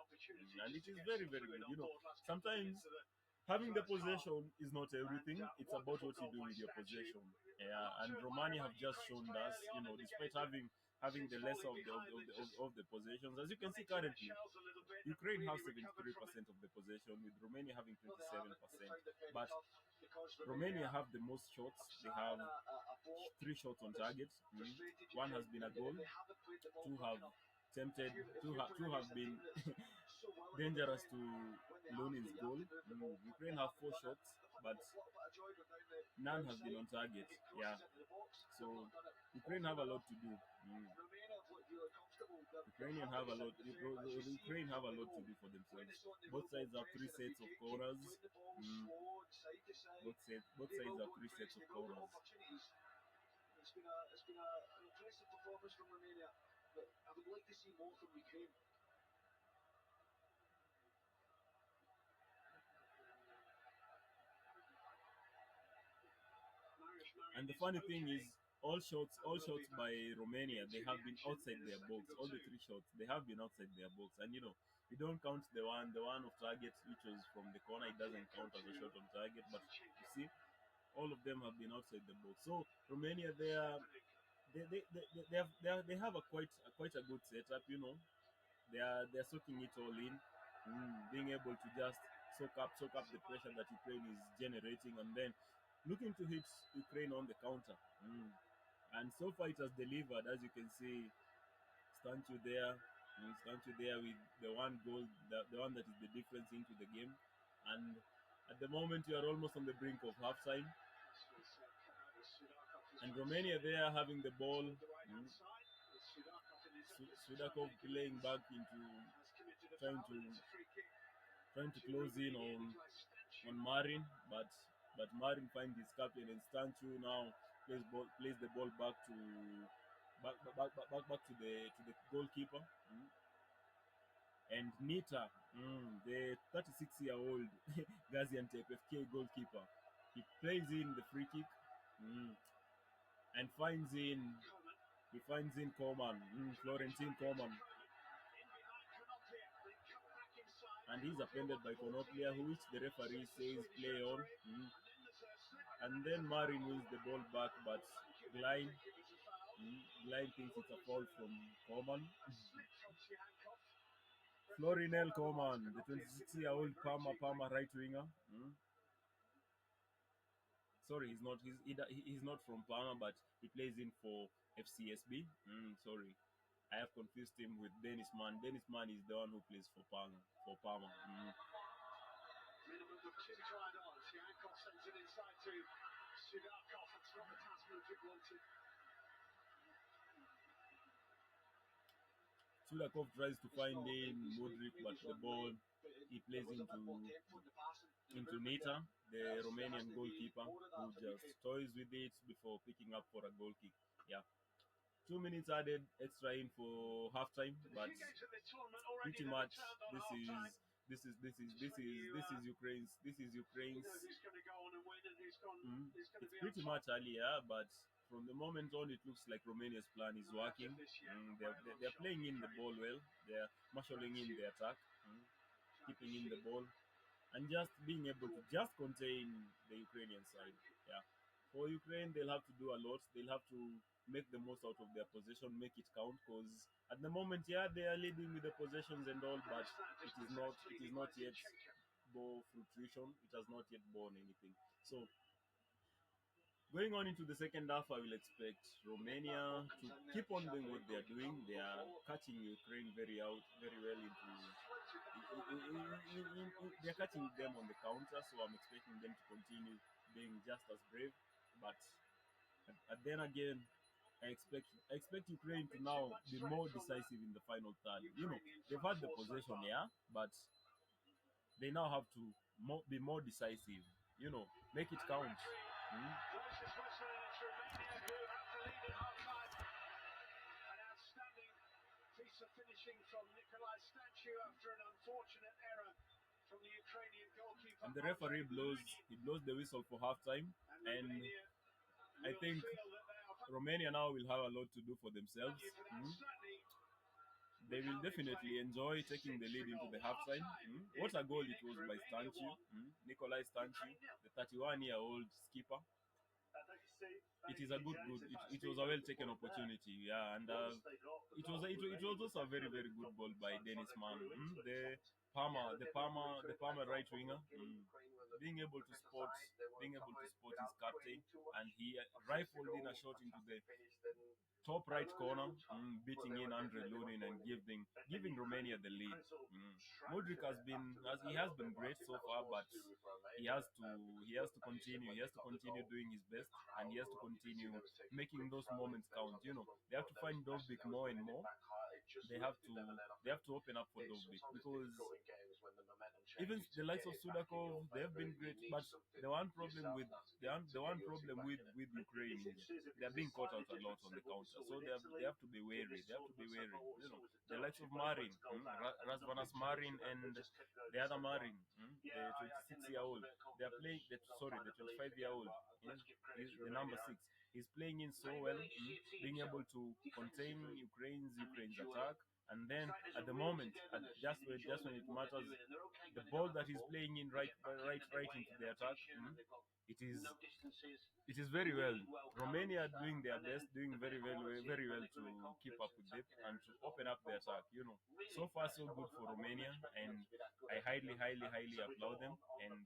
and it is very very good. You know, sometimes having the possession is not everything. It's about what you do with your possession. Yeah, and Romania have just shown us, you know, despite having the lesser of the possessions, as you can see currently, Ukraine have 73% of the possession, with Romania having 27%. But Romania have the most shots. They have three shots on target. One has been a goal. Two have tempted. Two have been dangerous to Lunin's goal. Ukraine have four shots, but none have been on target. Yeah, so Ukraine have a lot to do. Ukrainian have a lot. Ukraine have a lot to do for themselves. Both sides have three sets of corners. Both sides have three sets of corners. An impressive performance from Romania, but I would like to see more from Ukraine. And the funny thing is, all shots by Romania, they have been outside their box. All the three shots, they have been outside their box. And you know, we don't count the one of target, which was from the corner. It doesn't count as a shot on target. But you see, all of them have been outside the box. So Romania, they have quite a good setup. You know, they're soaking it all in, being able to just soak up the pressure that Ukraine is generating, and then looking to hit Ukraine on the counter. And so far it has delivered, as you can see. Stand you there with the one goal, the one that is the difference into the game. And at the moment you are almost on the brink of halftime, and Romania they are having the ball. Sudakov playing back into trying to trying to close in on Marin, but Marin finds his captain, and Stanchu now plays the ball back to the goalkeeper. And Nita, the 36-year-old Gaziantep FK goalkeeper, he plays in the free kick, and finds in Coman, Florentin Coman, and he's appended by Konoplia, which the referee says play on. And then Marin wins the ball back, but Glein, Glein thinks it's a foul from Coman. Florinel Coman, the 26-year-old Parma right winger. Sorry, he's not. He's not from Parma, but he plays in for FCSB. Sorry, I have confused him with Dennis Mann. Dennis Mann is the one who plays for Parma. For Parma. Minimum of two tried on. Siankov sends it inside to Sudakov. That's not the pass Mudryk wanted. Sudakov tries to find in Modric, but the ball he plays into Nita, the Romanian goalkeeper, who just toys with it before picking up for a goal kick. Yeah, 2 minutes added extra in for halftime, but pretty much Ukraine's. It's pretty much earlier, but from the moment on, it looks like Romania's plan is working. They're playing in the ball well. They're marshalling in the attack, keeping in the ball, and just being able to just contain the Ukrainian side. Yeah. For Ukraine, they'll have to do a lot. They'll have to make the most out of their possession, make it count. Because at the moment, yeah, they are leading with the possessions and all, but it is not yet bore fruition. It has not yet borne anything. So going on into the second half, I will expect Romania to keep on doing what they are doing. They are catching Ukraine very well they are catching them on the counter. So I'm expecting them to continue being just as brave. But then again, I expect Ukraine to now be more decisive in the final third. They've had the possession, yeah, but they now have to be more decisive. Make it count. Closest whistle, and it's Romania who have the lead at half time. An outstanding piece of finishing from Nikolai Statue after an unfortunate error from the Ukrainian goalkeeper. And the referee blows the whistle for halftime, and I think Romania now will have a lot to do for themselves. They will definitely enjoy taking the lead into the halftime. What a goal it was by Stanchu, Nikolai Stanchu, the 31-year-old skipper. It is a good. It was a well taken opportunity, yeah, and it was also a very good ball by Dennis Mann, the Parma right winger, being able to spot his captain, and he rifled in a shot into the top right corner, beating in Andre Lunin and giving Romania the lead. Modric has been great so far, but he has to continue. He has to continue doing his best, and he has to continue making those moments count. They have to find Dovbik more and more. They have to open up for Dovbik, because even the likes of Sudakov, they have been great, but the one problem with Ukraine is they're being caught out a lot on the counter, so they have to be wary. They have to be wary. The likes of Marin, Razvanas Marin, and the other Marin, the 26-year-old. They are playing. The 25-year-old, is the number 6. He's playing in so well, being able to contain Ukraine's attack. And then at the moment, just when it matters, the ball that he's playing in right into the attack, it is it is very well. Romania are doing their best, doing very well to keep up with it and to open up the attack. So far so good for Romania, and I highly applaud them. And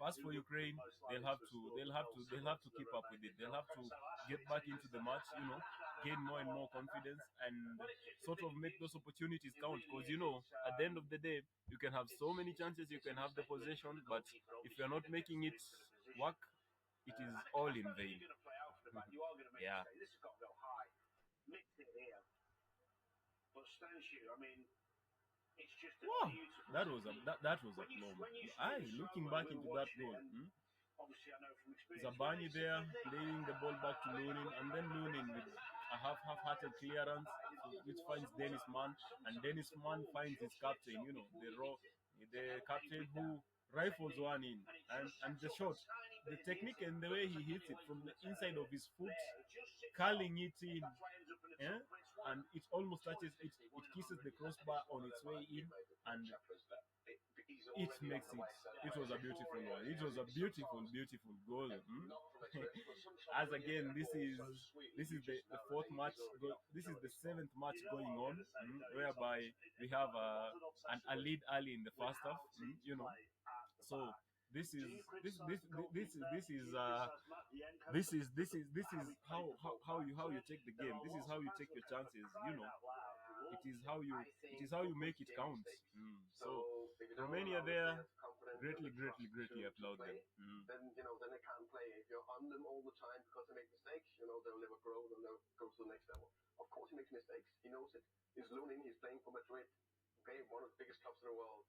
as for Ukraine, they'll have to keep up with it. They'll have to get back into the match, gain more and more confidence, and sort of make those opportunities count. Because at the end of the day, you can have so many chances, you can have the possession, but if you're not making it work, it is all in vain. Yeah. This has got to go high. Mixed it here. But Stanchu, it's just a Wow, beautiful that was a plum. Looking back into that goal. Obviously, I know from experience. Zabani there playing the ball back to Lunin, and then Lunin with a half-hearted clearance, which finds Dennis Mann, and Dennis Mann finds his captain, the captain who rifles one in, and the shot, the technique and the way he hits it from the inside of his foot, curling it in, and it almost touches it. It kisses the crossbar on its way in, and it makes it. It was a beautiful one. It was a beautiful goal. As again, this is the fourth match. This is the 7th match going on, where whereby we have a lead early in the first half. So this is how you take the game. This is how you take your chances. It is how you make it count. So Romania there, greatly applaud them. Then they can't play. If you're on them all the time because they make mistakes, they'll never grow. They'll never go to the next level. Of course, he makes mistakes. He knows it. He's loaning. He's playing for Madrid. Okay, one of the biggest clubs in the world.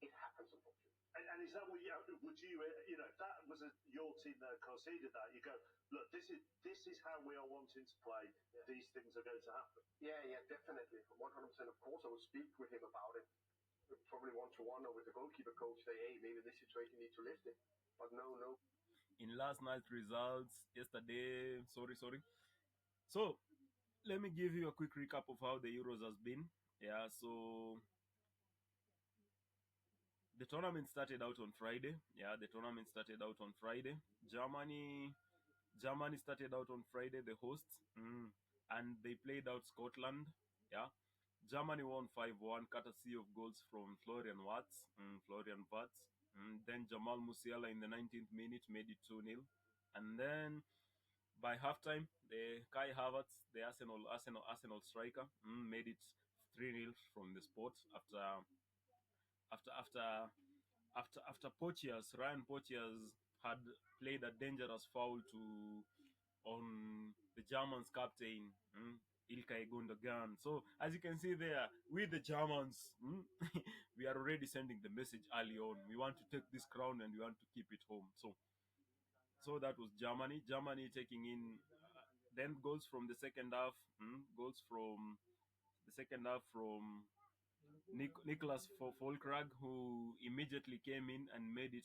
It happens, unfortunately. And is that what would you, if that was your team that conceded that, you go, look, this is how we are wanting to play. Yeah. These things are going to happen. Yeah, definitely, 100%. Of course, I will speak with him about it, probably one-to-one or with the goalkeeper coach. Say, hey, maybe this situation needs to lift it. But no. In last night's results, yesterday, sorry. So let me give you a quick recap of how the Euros has been. Yeah, so the tournament started out on Friday. Germany started out on Friday, the hosts, and they played out Scotland. Yeah, Germany won 5-1, courtesy of goals from Florian Wirtz. Then Jamal Musiala in the 19th minute made it 2-0, and then by halftime, the Kai Havertz, the Arsenal striker, made it 3-0 from the spot after Ryan Poitiers had played a dangerous foul on the Germans captain, Ilkay Gundogan. So as you can see there, with the Germans, we are already sending the message early on. We want to take this crown and we want to keep it home. So that was Germany. Germany taking in then goals from the second half. Goals from the second half from Nicholas Folkrag, who immediately came in and made it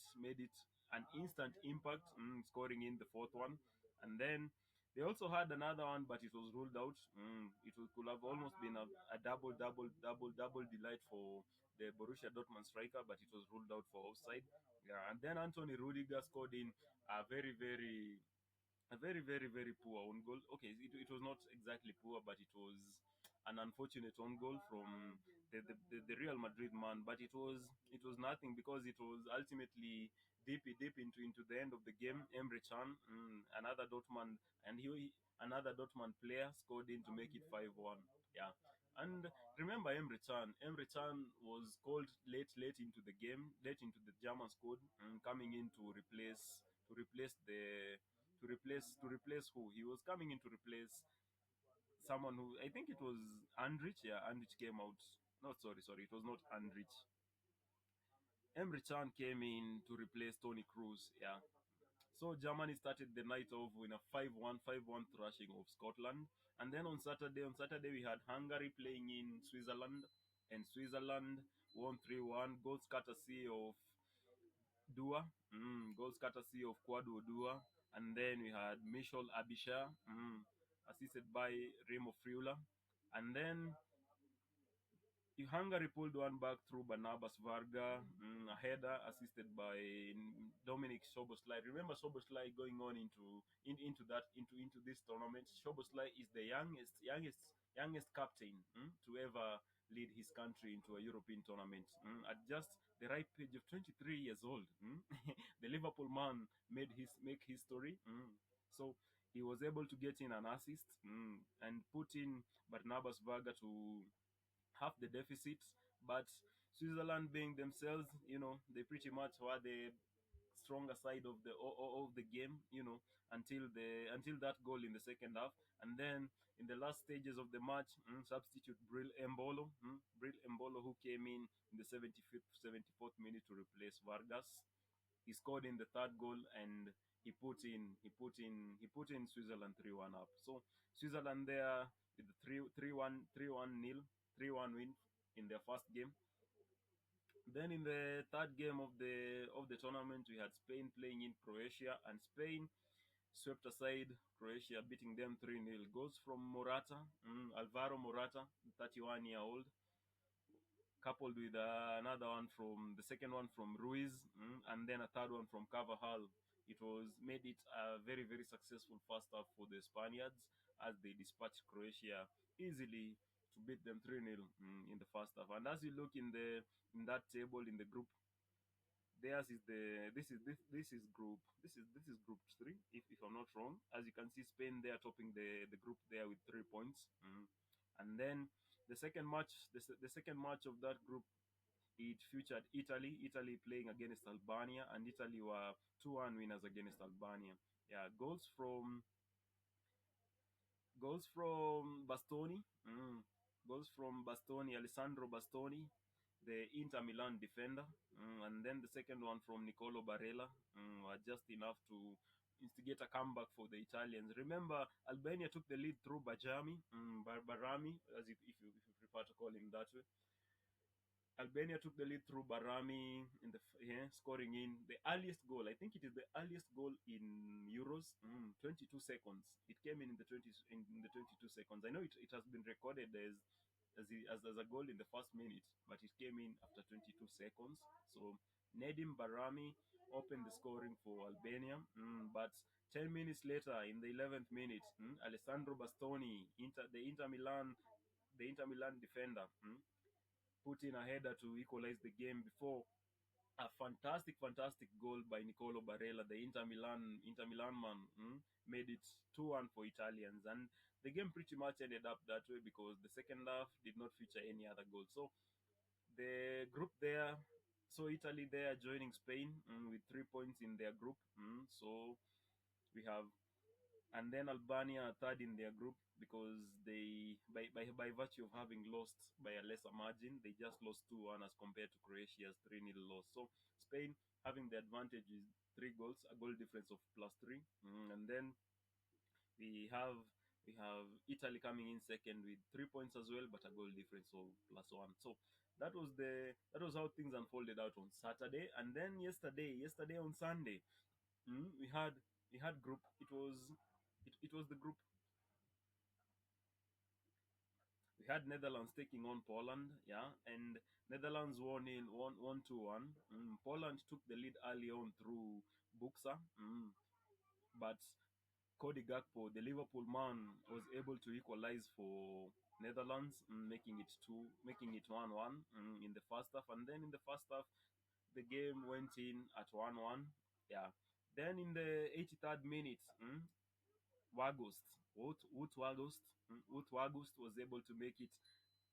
an instant impact, scoring in the fourth one. And then they also had another one, but it was ruled out. Could have almost been a double delight for the Borussia Dortmund striker, but it was ruled out for offside. Yeah, and then Anthony Rudiger scored in a very poor own goal. Okay, it was not exactly poor, but it was an unfortunate own goal from the Real Madrid man. But it was nothing, because it was ultimately deep into the end of the game. Emre Can, another Dortmund player scored in to make it 5-1. Yeah. And remember Emre Can was called late into the game, late into the German squad, coming in to replace who? He was coming in to replace someone who, I think it was Andrich. Yeah, Andrich came out. No, sorry, it was not Andrich. Emre Can came in to replace Tony Cruz. Yeah. So Germany started the night off with a 5-1 thrashing of Scotland. And then on Saturday we had Hungary playing in Switzerland, and Switzerland won 3-1. Goals courtesy of Kwadu Odua. And then we had Michel Abisha, assisted by Remo Friula. And then Hungary pulled one back through Barnabas Varga, a header assisted by Dominic Soboslai. Remember Soboslai going on into this tournament. Soboslai is the youngest captain to ever lead his country into a European tournament. At just the ripe age of 23 years old, the Liverpool man make history. So he was able to get in an assist and put in Barnabas Varga to half the deficit. But Switzerland, being themselves, they pretty much were the stronger side of the game, until that goal in the second half. And then in the last stages of the match, substitute Bril Embolo, who came in the 75th 74th minute to replace Vargas. He scored in the third goal, and he put in Switzerland 3-1 up. So Switzerland there with the 3-1 win in their first game. Then in the third game of the tournament, we had Spain playing in Croatia, and Spain swept aside Croatia, beating them 3-0. Goals from Morata, Alvaro Morata, 31-year-old, coupled with another one from the second one from Ruiz, and then a third one from Carvajal. Made it a very, very successful first half for the Spaniards, as they dispatched Croatia easily to beat them 3-0 in the first half. And as you look in that table in the group, theirs is the this is group three, if I'm not wrong. As you can see, Spain they are topping the group there with 3 points. And then the second match of that group, it featured Italy playing against Albania, and Italy were 2-1 winners against Albania. Yeah, goals from Bastoni. Goals from Bastoni, Alessandro Bastoni, the Inter Milan defender. And then the second one from Nicolo Barella, were just enough to instigate a comeback for the Italians. Remember, Albania took the lead through Barami, as if you prefer to call him that way. Albania took the lead through Barami in scoring in the earliest goal. I think it is the earliest goal in Euros. 22 seconds. It came in the 22 seconds. I know it has been recorded as a goal in the first minute, but it came in after 22 seconds. So Nedim Barami opened the scoring for Albania. But 10 minutes later, in the 11th minute, Alessandro Bastoni, the Inter Milan defender, put in a header to equalize the game before a fantastic goal by Nicolo Barella, the Inter Milan man, made it 2-1 for Italians. And the game pretty much ended up that way because the second half did not feature any other goal. So the group there, so Italy there joining Spain, with 3 points in their group. So we have, and then Albania are third in their group because they, by virtue of having lost by a lesser margin, they just lost 2-1 as compared to Croatia's 3-0 loss. So Spain having the advantage is 3 goals, a goal difference of +3. And then we have Italy coming in second with 3 points as well, but a goal difference of +1. So that was how things unfolded out on Saturday. And then yesterday on Sunday, we had group. It was the group. We had Netherlands taking on Poland, yeah, and Netherlands won 2-1. Poland took the lead early on through Buxa, but Cody Gakpo, the Liverpool man, was able to equalize for Netherlands, making it 1-1 in the first half. And then in the first half, the game went in at 1-1. Yeah. Then in the 83rd minute, Wagost, Wout Wagost was able to make it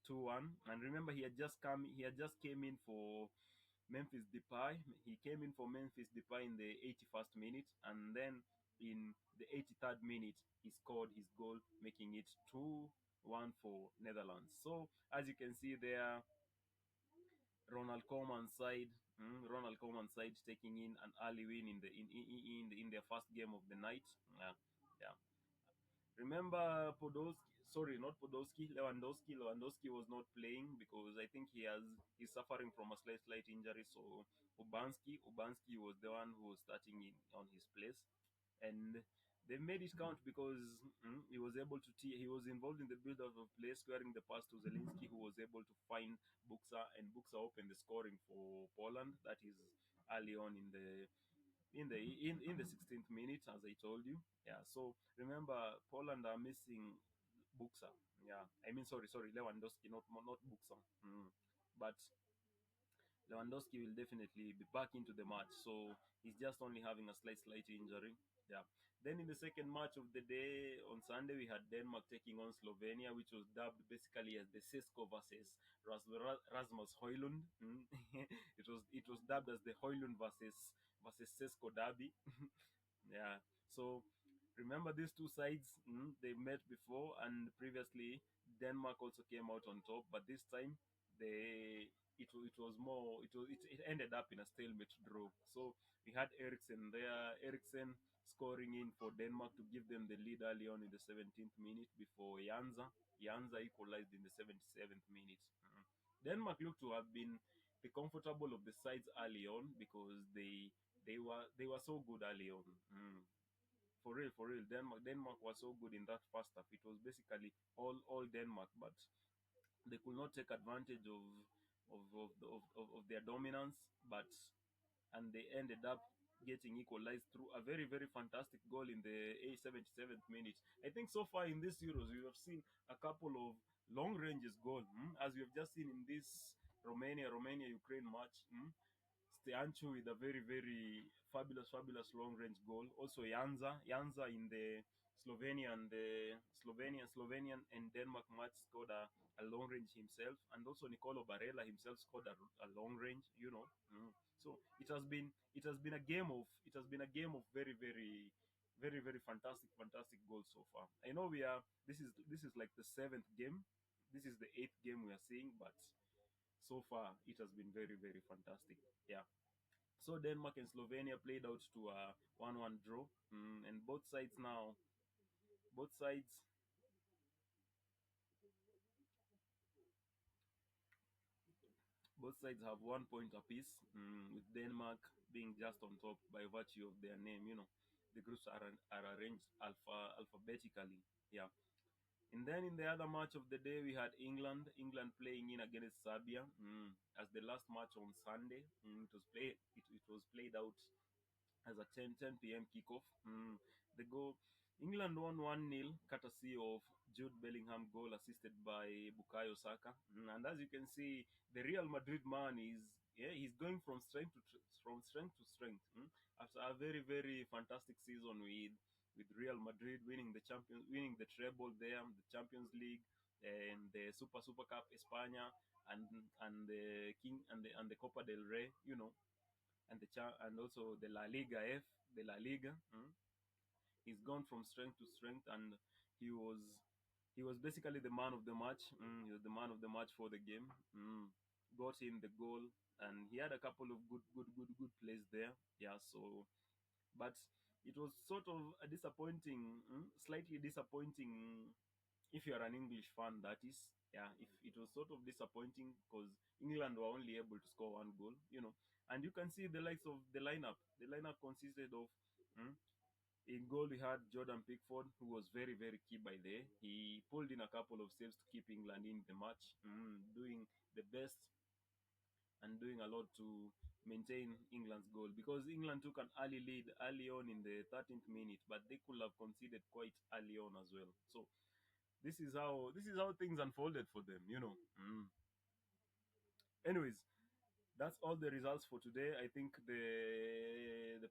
2-1. And remember, he had just came in for Memphis Depay. He came in for Memphis Depay in the 81st minute, and then in the 83rd minute, he scored his goal, making it 2-1 for Netherlands. So as you can see there, Ronald Koeman's side taking in an early win in their first game of the night. Yeah. Remember not Podolski, Lewandowski. Lewandowski was not playing because I think he's suffering from a slight injury. So Ubanski was the one who was starting in on his place, and they made it count because he was able to he was involved in the build up of play, squaring the pass to Zelinski, who was able to find Buxa, and Buxa opened the scoring for Poland. That is early on in the 16th minute, as I told you. Yeah. So remember, Poland are missing Buxa. Yeah. I mean, sorry, Lewandowski, not Buxa. But Lewandowski will definitely be back into the match. So he's just only having a slight injury. Yeah. Then in the second match of the day on Sunday, we had Denmark taking on Slovenia, which was dubbed basically as the Sesko versus Rasmus Højlund. It was dubbed as the Højlund versus Sesko derby. Yeah. So remember, these two sides, they met before, and previously Denmark also came out on top, but this time it was more it ended up in a stalemate draw. So we had Eriksen there, Eriksen scoring in for Denmark to give them the lead early on in the 17th minute before Janza equalized in the 77th minute. Denmark looked to have been the comfortable of the sides early on because they were so good early on. For real, Denmark was so good in that first half. It was basically all Denmark, but they could not take advantage of their dominance. And they ended up getting equalized through a very fantastic goal in the 77th minute. I think so far in this Euros we have seen a couple of long ranges goal, as we have just seen in this Romania Ukraine match. Steanchu with a very, very fabulous long range goal. Also Janza in the Slovenian and Denmark match scored a long range himself, and also Nicolo Barella himself scored a long range. So it has been a game of very, very fantastic goals so far. I know we are this is like the seventh game. This is the eighth game we are seeing, but so far it has been very, very fantastic. Yeah. So Denmark and Slovenia played out to a 1-1 draw, and both sides, both sides have 1 point apiece, with Denmark being just on top by virtue of their name. The groups are arranged alphabetically. Yeah. And then in the other match of the day, we had England playing in against Serbia, as the last match on Sunday. It was played out as a 10 p.m. kickoff. The goal England won 1-0, courtesy of Jude Bellingham goal assisted by Bukayo Saka. And as you can see, the Real Madrid man he's going from strength to strength. After a very, very fantastic season with Real Madrid winning the treble there, the Champions League and the Super Cup España, and the King and the Copa del Rey, and also the La Liga. He's gone from strength to strength, and he was he was basically the man of the match. He was the man of the match for the game. Got in the goal, and he had a couple of good plays there. Yeah, so but it was sort of a disappointing, slightly disappointing if you are an English fan, that is. Yeah, if it was sort of disappointing because England were only able to score one goal, and you can see the likes of the lineup. The lineup consisted of, mm, in goal we had Jordan Pickford, who was very, very key by there. He pulled in a couple of saves to keep England in the match, doing the best and doing a lot to maintain England's goal, because England took an early lead early on in the 13th minute, but they could have conceded quite early on as well. So this is how things unfolded for them. Anyways, that's all the results for today. I think the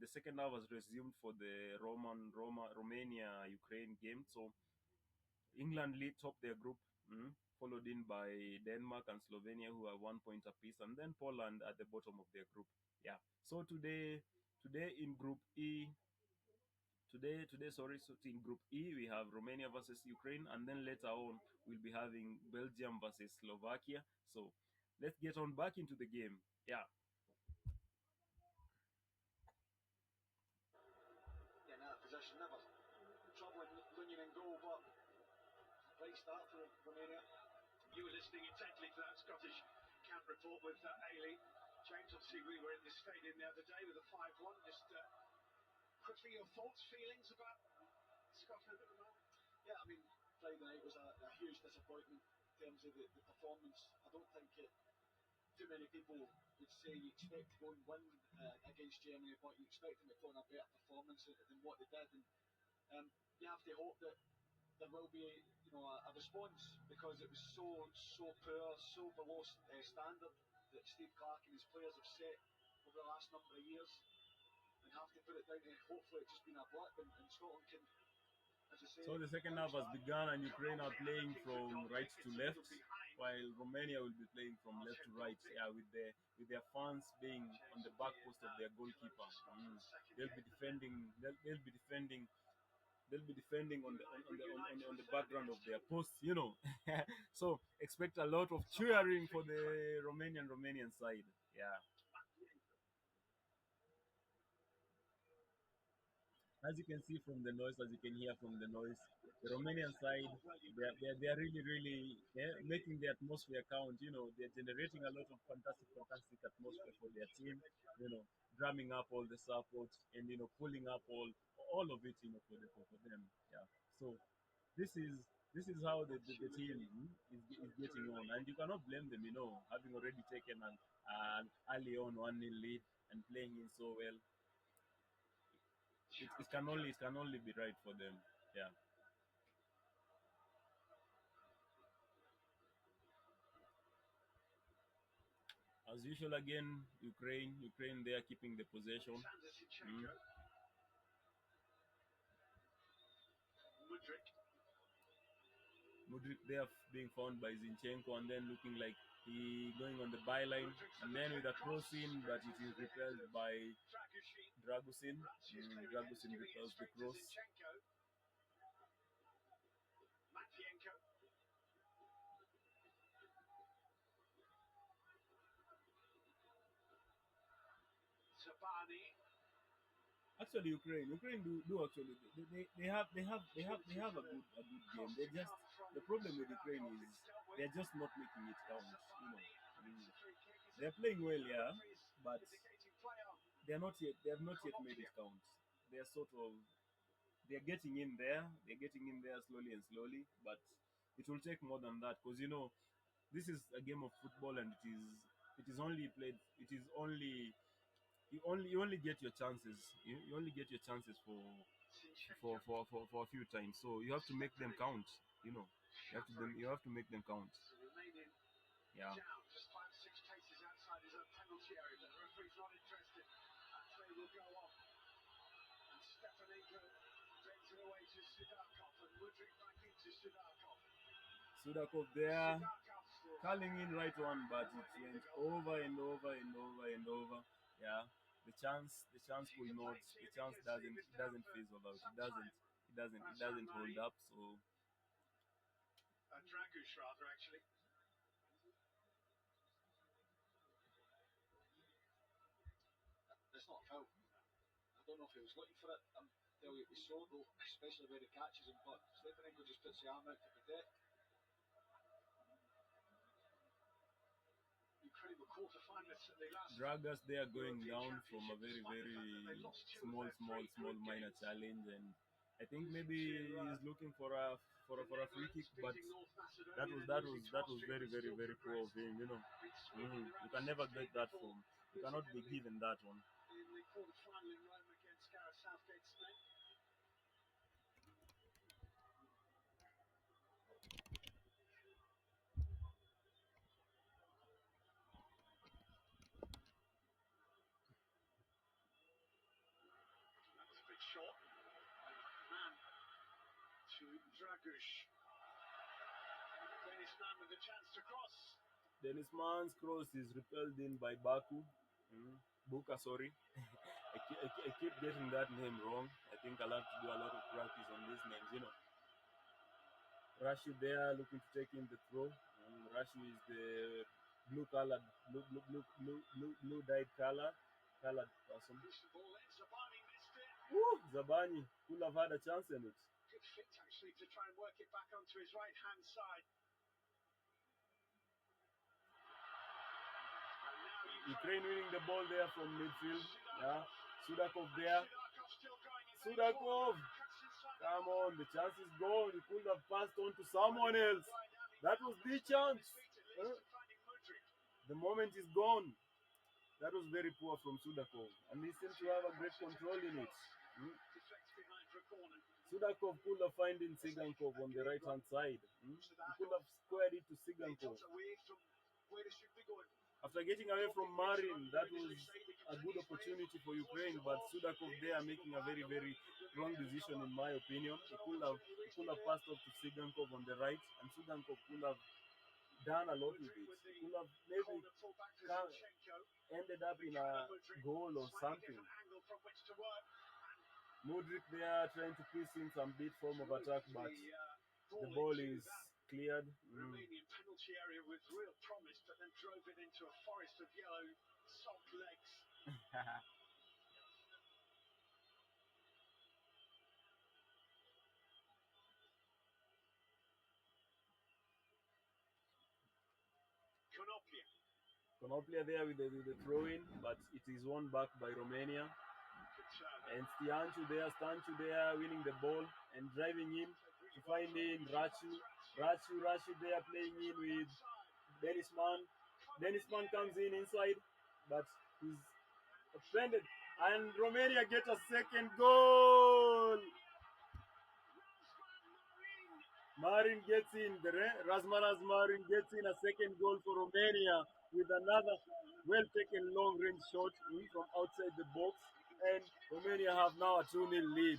second half has resumed for the Romania Ukraine game. So England lead top their group, followed in by Denmark and Slovenia, who are 1 point apiece, and then Poland at the bottom of their group. Yeah. So today in Group E, so in Group E, we have Romania versus Ukraine, and then later on, we'll be having Belgium versus Slovakia. So let's get on back into the game. Yeah. Getting out of position, never troubling Lunin and goal, but great start for Romania. You were listening intently to that Scottish camp report with Ailey. James, obviously we were in this stadium the other day with a 5-1. Just quickly, your thoughts, feelings about Scotland at the moment? Yeah, I mean, Friday night was a huge disappointment in terms of the performance. I don't think too many people would say you expect to go and win against Germany, but you expect them to put on a better performance than what they did. And you have to hope that there will be a response, because it was so poor, so below standard that Steve Clarke and his players have set over the last number of years, and have to put it down to hopefully it's just been a blip, and Scotland can, as I say, So the second half has begun, and Ukraine are playing from right to left, while Romania will be playing from left to right. Yeah, with their fans being on the back post of their goalkeeper. They'll be defending. They'll be defending. They'll be defending on the background of their posts. So expect a lot of cheering for the Romanian side. Yeah. As you can see from the noise, as you can hear from the noise, the Romanian side, they're really, really, making the atmosphere count. They're generating a lot of fantastic atmosphere for their team. Drumming up all the support, and pulling up all of it. For them. Yeah. So this is how the team, is getting on, and you cannot blame them. Having already taken an early on 1-0 lead and playing in so well, it can only be right for them. Yeah. As usual, again, Ukraine, they are keeping the possession. Alexander Zinchenko. Mudryk. Mudryk there being found by Zinchenko and then looking like he going on the byline and then with a cross in, but it is repelled by Dragushin. Dragusin. Ruts is clearing it, Dragusin giving it repels the straight to cross. Zinchenko. Matvienko. Zabani. Actually, Ukraine do actually they have a good game. They just the problem with Ukraine is they're just not making it count. You know, Mm. They're playing well, yeah, but they have not yet made it count. They're sort of they're getting in there. They're getting in there slowly and slowly, but it will take more than that because you know this is a game of football and it is only played. It is only you only get your chances. You only get your chances for a few times. So you have to make them count. You know, you have to make them count. The Romanian Yeah. down just 5-6 paces outside his own penalty area, but the referee's not interested. That play will go on. And Stefanenko brings it away to Sudakov, and Mudryk back into Sudakov. Sudakov there Sudakov calling in right one, but it went over and over and over and over. Yeah. The chance will not. The chance doesn't fizzle out. It doesn't hold up. So Dragush rather actually. It's not a foul. I don't know if he was looking for it. I'm telling you, he's so low, especially where he catches him. But Stefanenko just puts the arm out to protect. Ukraine were quarterfinalists at the last. Dragas they are going European down from a Championship, very despite the fact that they very lost two of their small three group minor games. challenge, and I think maybe he's looking for a free kick, but Beating North Macedonia, that was then that losing was to that was Austria, very but very still very poor of progressed. him. You know, Beat Sweden in the you round can of never 16 get that before from. You losing cannot be heavily given that one. in the quarter-final in Rome against Gareth Southgate's men. That was a bit short. Man to Dragush. Danish man with a chance to cross. Dennis Mann's cross is repelled in by Baku. Buka, sorry. I keep getting that name wrong. I think I'll have to do a lot of practice on these names. You know, Rashu there looking to take in the throw. Rashu is the blue colored, blue dyed colored person. Pushed the ball in. Zabani missed it. Woo! Zabani could have had a chance in it. Good fit actually to try and work it back onto his right hand side. And now Ukraine winning the ball there from midfield. Yeah, Sudakov And there. Sudakov still going in. Sudakov, Cuts inside the come ball. on, the chance is gone. You could have passed on to someone else. That was the chance. At least to finding Mudryk. The moment is gone. That was very poor from Sudakov, and he seemed to have a great control in it. Deflects behind for a corner. Sudakov could have found Sigankov on the right hand side. He could have squared it to He Sigankov. took away from where it should be going. After getting away from Marin, that was a good opportunity for Ukraine, but Sudakov there making a very, very wrong decision in my opinion. He could have passed off to Sigankov on the right, and Sigankov could have done a lot with it. He could have maybe Corner pullback for come, Zinchenko. ended up in a goal or Slightly something. different angle from which to work. Mudryk there trying to piece in some bit form of attack, but the ball is cleared. Romanian penalty area with real promise, but then drove it into a forest of yellow soft legs. Konoplia there with the throw-in, but it is won back by Romania. And Stanchu there winning the ball and driving in to find in Rachu. Rachu there playing in with Dennis Mann. Dennis Mann comes in inside, but he's offended. And Romania get a second goal. Marin gets in. Rasmanas Marin gets in a second goal for Romania with another well-taken long-range shot in from outside the box, and Romania have now a 2-0 lead.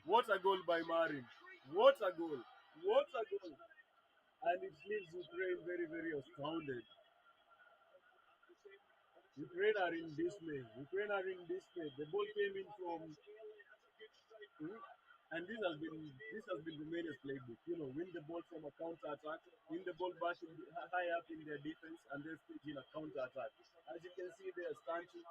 What a goal by Marin! What a goal! What a goal! And it leaves Ukraine very, very astounded. Ukraine are in dismay. Ukraine are in dismay. The ball came in from, hmm, and this has been Romania's playbook. Win the ball from a counter attack, win the ball back high up in their defense, and then stage in a counter attack. As you can see there, Stanchu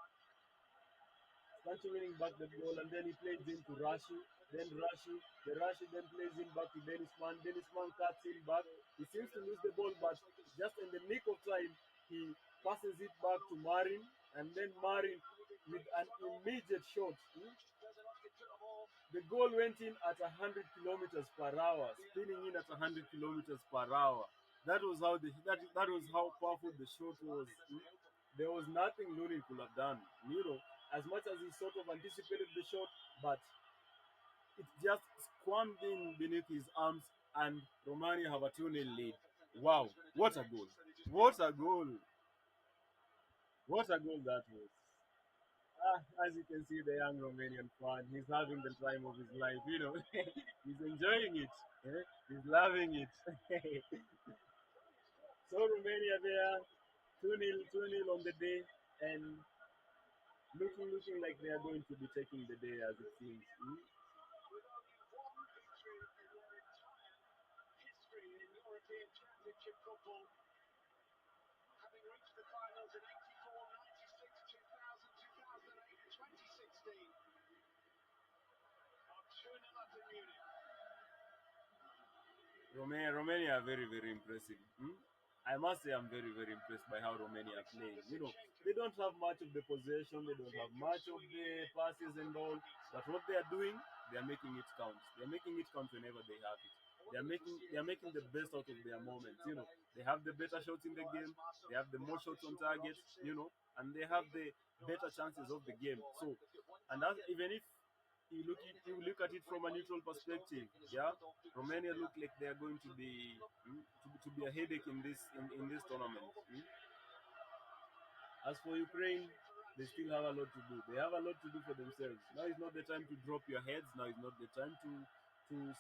winning back the ball, and then he plays into Rashi. Then Rashi then plays in back to Dennis Man. Dennis Man cuts in back. He seems to lose the ball, but just in the nick of time, he passes it back to Marin, and then Marin with an immediate shot. The goal went in at 100 kilometers per hour, spinning in at 100 kilometers per hour. That was how powerful the shot was. There was nothing Lunin could have done. As much as he sort of anticipated the shot, but it just squirmed in beneath his arms, and Romania have a 2-0 lead. Wow, what a goal! What a goal! What a goal that was! As you can see, the young Romanian fan, he's having the time of his life. He's enjoying it. He's loving it. So Romania there, 2-0, 2-0 on the day, and looking like they are going to be taking the day as it seems. With only one victory in their entire history in European Championship football, having reached the finals in 84, 96, 2000, 2008 and 2016. On 2-0 up in Munich. Romania are very, very impressive. I must say I'm very, very impressed by how Romania are playing. They don't have much of the possession, they don't have much of the passes and all, but what they are doing, they are making it count. They are making it count whenever they have it. They are making the best out of their moments. They have the better shots in the game, they have the more shots on target, and they have the better chances of the game. So, and that even if you look at it from a neutral perspective. Yeah, Romania look like they are going to be to be a headache in this tournament. As for Ukraine, they still have a lot to do. They have a lot to do for themselves. Now is not the time to drop your heads. Now is not the time to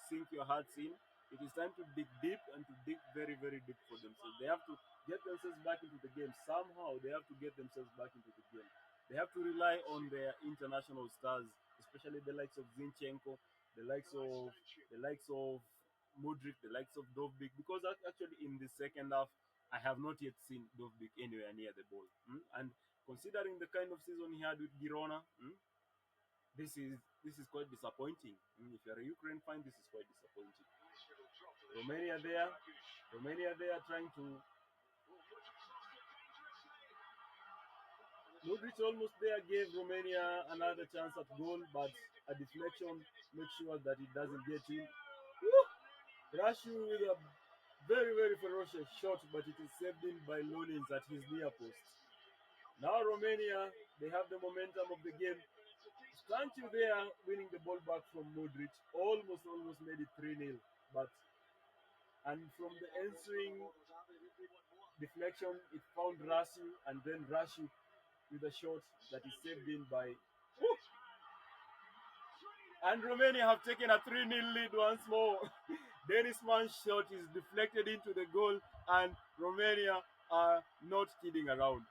sink your hearts in. It is time to dig deep and to dig very, very deep for themselves. They have to get themselves back into the game. Somehow they have to get themselves back into the game. They have to rely on their international stars, especially the likes of Zinchenko, the likes of the likes of Mudrik, the likes of Dovbik, because actually in the second half I have not yet seen Dovbik anywhere near the ball. And considering the kind of season he had with Girona, this is quite disappointing. If you're a Ukraine fan, this is quite disappointing. Romania there, Romania there trying to. Modric almost there gave Romania another chance at goal, but a deflection makes sure that it doesn't get in. Woo! Rashu with a very, very ferocious shot, but it is saved in by Lunins at his near post. Now Romania, they have the momentum of the game. Stanchu there winning the ball back from Modric, almost made it 3-0. And from the ensuing deflection, it found Rasu, and then Rashi with a shot that is saved in by. Woo! And Romania have taken a 3-0 lead once more. Dennis Man's shot is deflected into the goal, and Romania are not kidding around.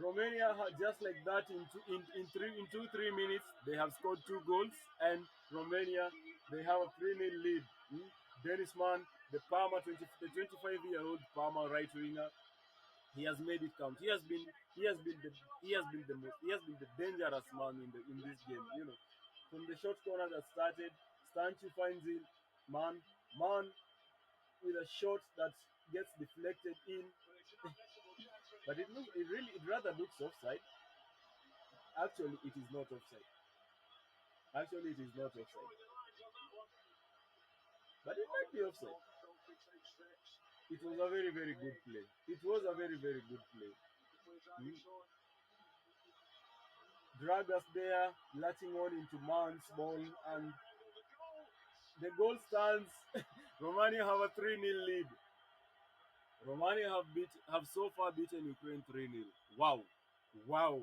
Romania had just like that in 2-3 minutes they have scored 2 goals, and Romania they have a 3-0 lead. Dennis Man, the 25-year-old Parma right winger, he has made it count. He has been the dangerous man in this game. From the short corner that started, Stanchu finds in man with a shot that gets deflected in. But it rather looks offside. Actually, it is not offside. Actually, it is not offside. But it might be offside. It was a very, very good play. It was a very, very good play. drag us there, latching on into man's ball, and the goal stands. Romania have a 3-0 lead. Romania have so far beaten Ukraine 3-0. Wow. Wow.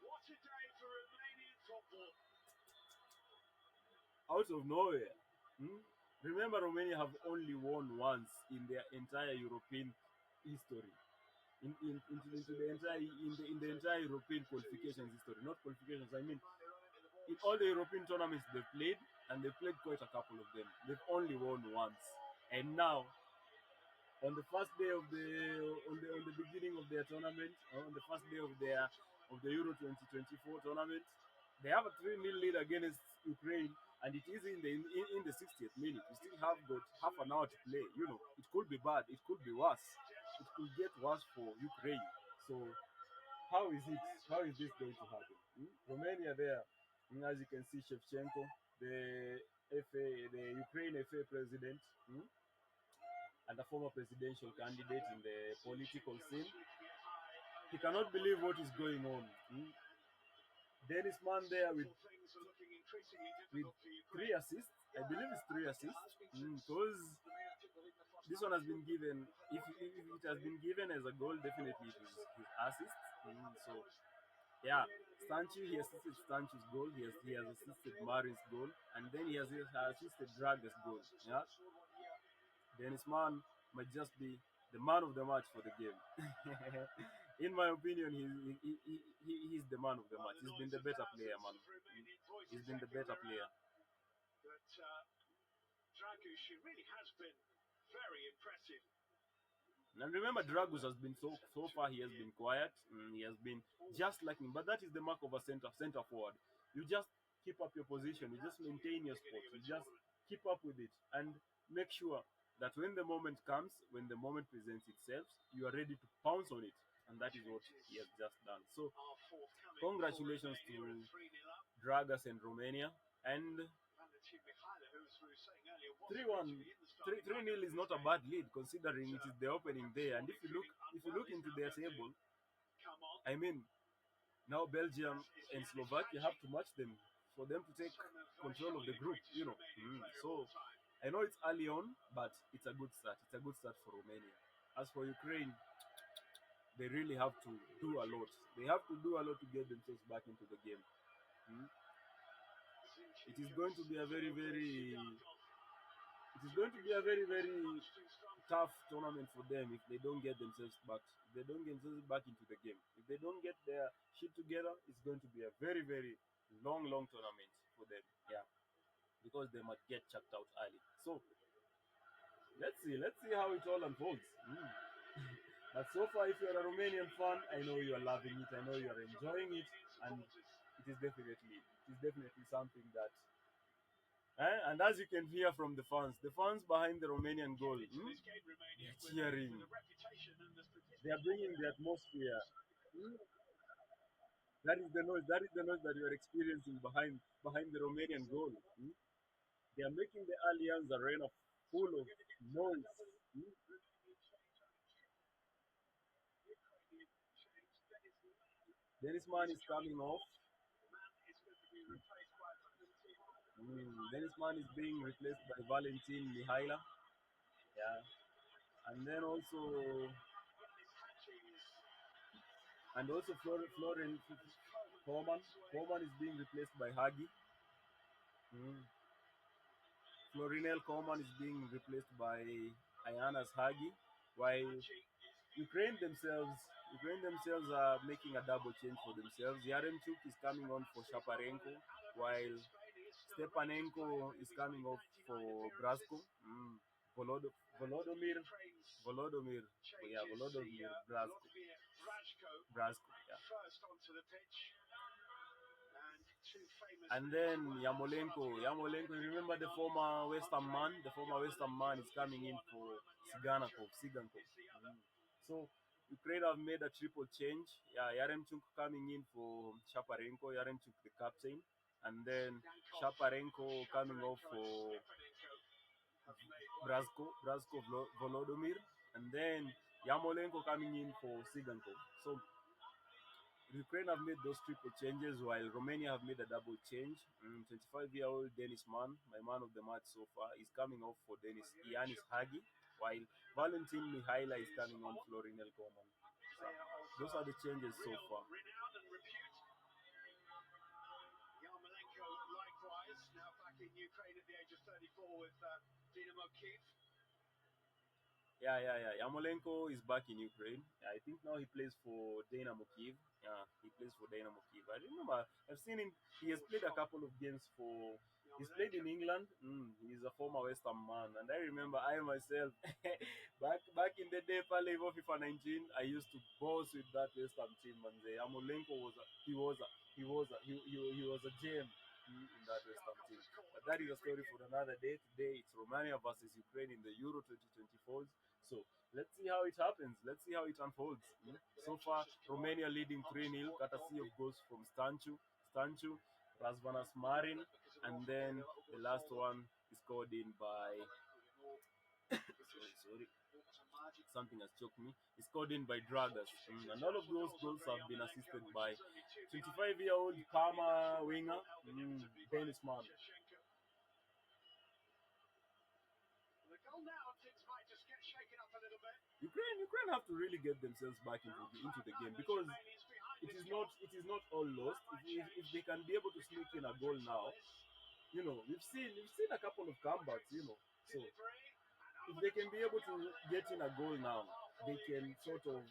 What a day for Romanian football. Out of nowhere. Hmm? Remember, Romania have only won once in their entire European history. Into the entire in the entire European qualifications history, not qualifications. I mean, in all the European tournaments they've played, and they've played quite a couple of them. They've only won once, and now on the first day of the beginning of their tournament, on the first day of the Euro 2024 tournament, they have a 3-0 lead against Ukraine, and it is in the 60th minute. We still have got half an hour to play. You know, it could be bad, it could be worse, it could get worse for Ukraine. So how is it? How is this going to happen? Romania there, as you can see, Shevchenko, the the Ukraine FA president. And a former presidential candidate in the political scene. He cannot believe what is going on. Dennis Mann there with 3 assists. I believe it's 3 assists. Because this one has been given, if it has been given as a goal, definitely it is his assist. So yeah, Stanchu, he assisted Stanchu's goal. He has assisted Mari's goal, and then he has assisted Draga's goal. Yeah, Dennis Mann might just be the man of the match for the game. In my opinion, he's the man of the match. He's been the better player, man. He's been the better player. But Dragush, he really has been very impressive. And remember, Dragus has been so far. He has been quiet. He has been just like him. But that is the mark of a center forward. You just keep up your position. You just maintain your spot. You just keep up with it and make sure that when the moment comes, when the moment presents itself, you are ready to pounce on it. And that is what he has just done. So, congratulations to Dragas and Romania. And 3-0 is not a bad lead considering it is the opening day. And if you look into their table, I mean, now Belgium and Slovakia have to match them for them to take control of the group, you know. So I know it's early on, but it's a good start. It's a good start for Romania. As for Ukraine, they really have to do a lot. They have to do a lot to get themselves back into the game. It is going to be a very tough tournament for them if they don't get themselves back. If they don't get themselves back into the game. If they don't get their shit together, it's going to be a very long tournament for them. Yeah, because they might get chucked out early. So let's see how it all unfolds. But so far, if you're a Romanian fan, I know you are loving it. I know you are enjoying it, and it is definitely something that. And as you can hear from the fans behind the Romanian goal, they're cheering. They are bringing the atmosphere. That is the noise. That is the noise that you are experiencing behind the Romanian goal. They are making the Allianz Arena full of noise. Dennis Mann is coming off. Dennis Mann is being replaced by Valentin Mihaila. Yeah. And then also Florian Koman. Koman is being replaced by Hagi. Florinel Koman is being replaced by Ayanas Hagi, while Ukraine themselves are making a double change for themselves. Yaremchuk is coming on for Shaparenko, while Stepanenko is coming off for Brasko. Volodymyr, Volodymyr, Volodymyr Brasko, yeah. And then Yamolenko, remember the former Western man? The former Western man is coming in for Sigankov. So Ukraine have made a triple change. Yeah, Yaremchuk coming in for Shaparenko, Yaremchuk the captain, and then Shaparenko coming off for Brasko Volodymyr, and then Yamolenko coming in for Sigankov. So Ukraine have made those triple changes while Romania have made a double change. 25-year-old Dennis Mann, my man of the match so far, is coming off for Dennis Ianis Hagi, while Valentin Mihaila is coming on Florinel Coman. So, Player of those are the changes so real far. renown and repute. Yarmolenko, likewise, now back in Ukraine at the age of 34 with Dynamo Kiev. Yeah. Yamolenko is back in Ukraine. I think now he plays for Dynamo Kiev. Yeah, he plays for Dynamo Kiev. I remember I've seen him. He has played a couple of games for. He's played in England. He's a former West Ham man, and I remember I myself back in the day, Pale FIFA 19. I used to boss with that West Ham team, and the Yamolenko he was a gem in that West Ham team. But that is a story for another day. Today it's Romania versus Ukraine in the Euro 2024. So let's see how it happens. Let's see how it unfolds. So far, Romania leading 3-0, courtesy of goals from Stanchu, Razvanas Marin, and then the last one is scored in by. Sorry. Something has choked me. It's scored in by Dragas. And all of those goals have been assisted by 25-year-old Parma winger, Dennis Mann. The goal now, things might just get shaken up a little bit. Ukraine have to really get themselves back into the game because it is not all lost. If they can be able to sneak in a goal now, we've seen a couple of comebacks, So if they can be able to get in a goal now, they can sort of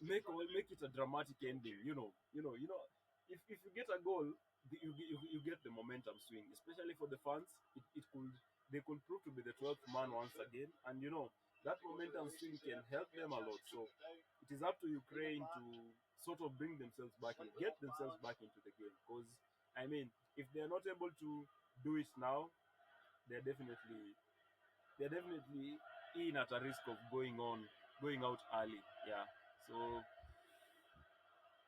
make it a dramatic ending. If you get a goal, you get the momentum swing, especially for the fans. They could prove to be the 12th man once again, and that momentum swing can help them a lot. So it is up to Ukraine to sort of bring themselves back and get themselves back into the game. Because I mean, if they are not able to do it now, they're definitely in at a risk of going out early. Yeah. So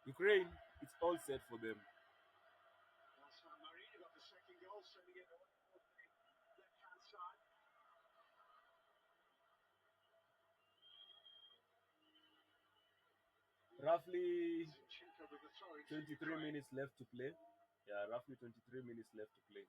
Ukraine, it's all set for them. Marina got the second goal, sending it away on the left-hand side. Roughly Zinchenko with the throw in. 23 minutes left to play. Yeah, roughly 23 minutes left to play.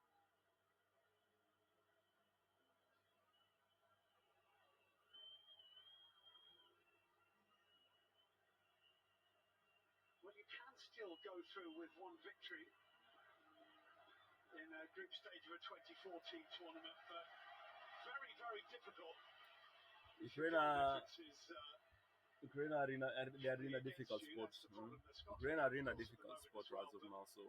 Well, you can still go through with one victory in a group stage of a 2014 tournament, but very, very difficult. Ukraine are in a difficult spot. Ukraine are in a difficult spot as of now, so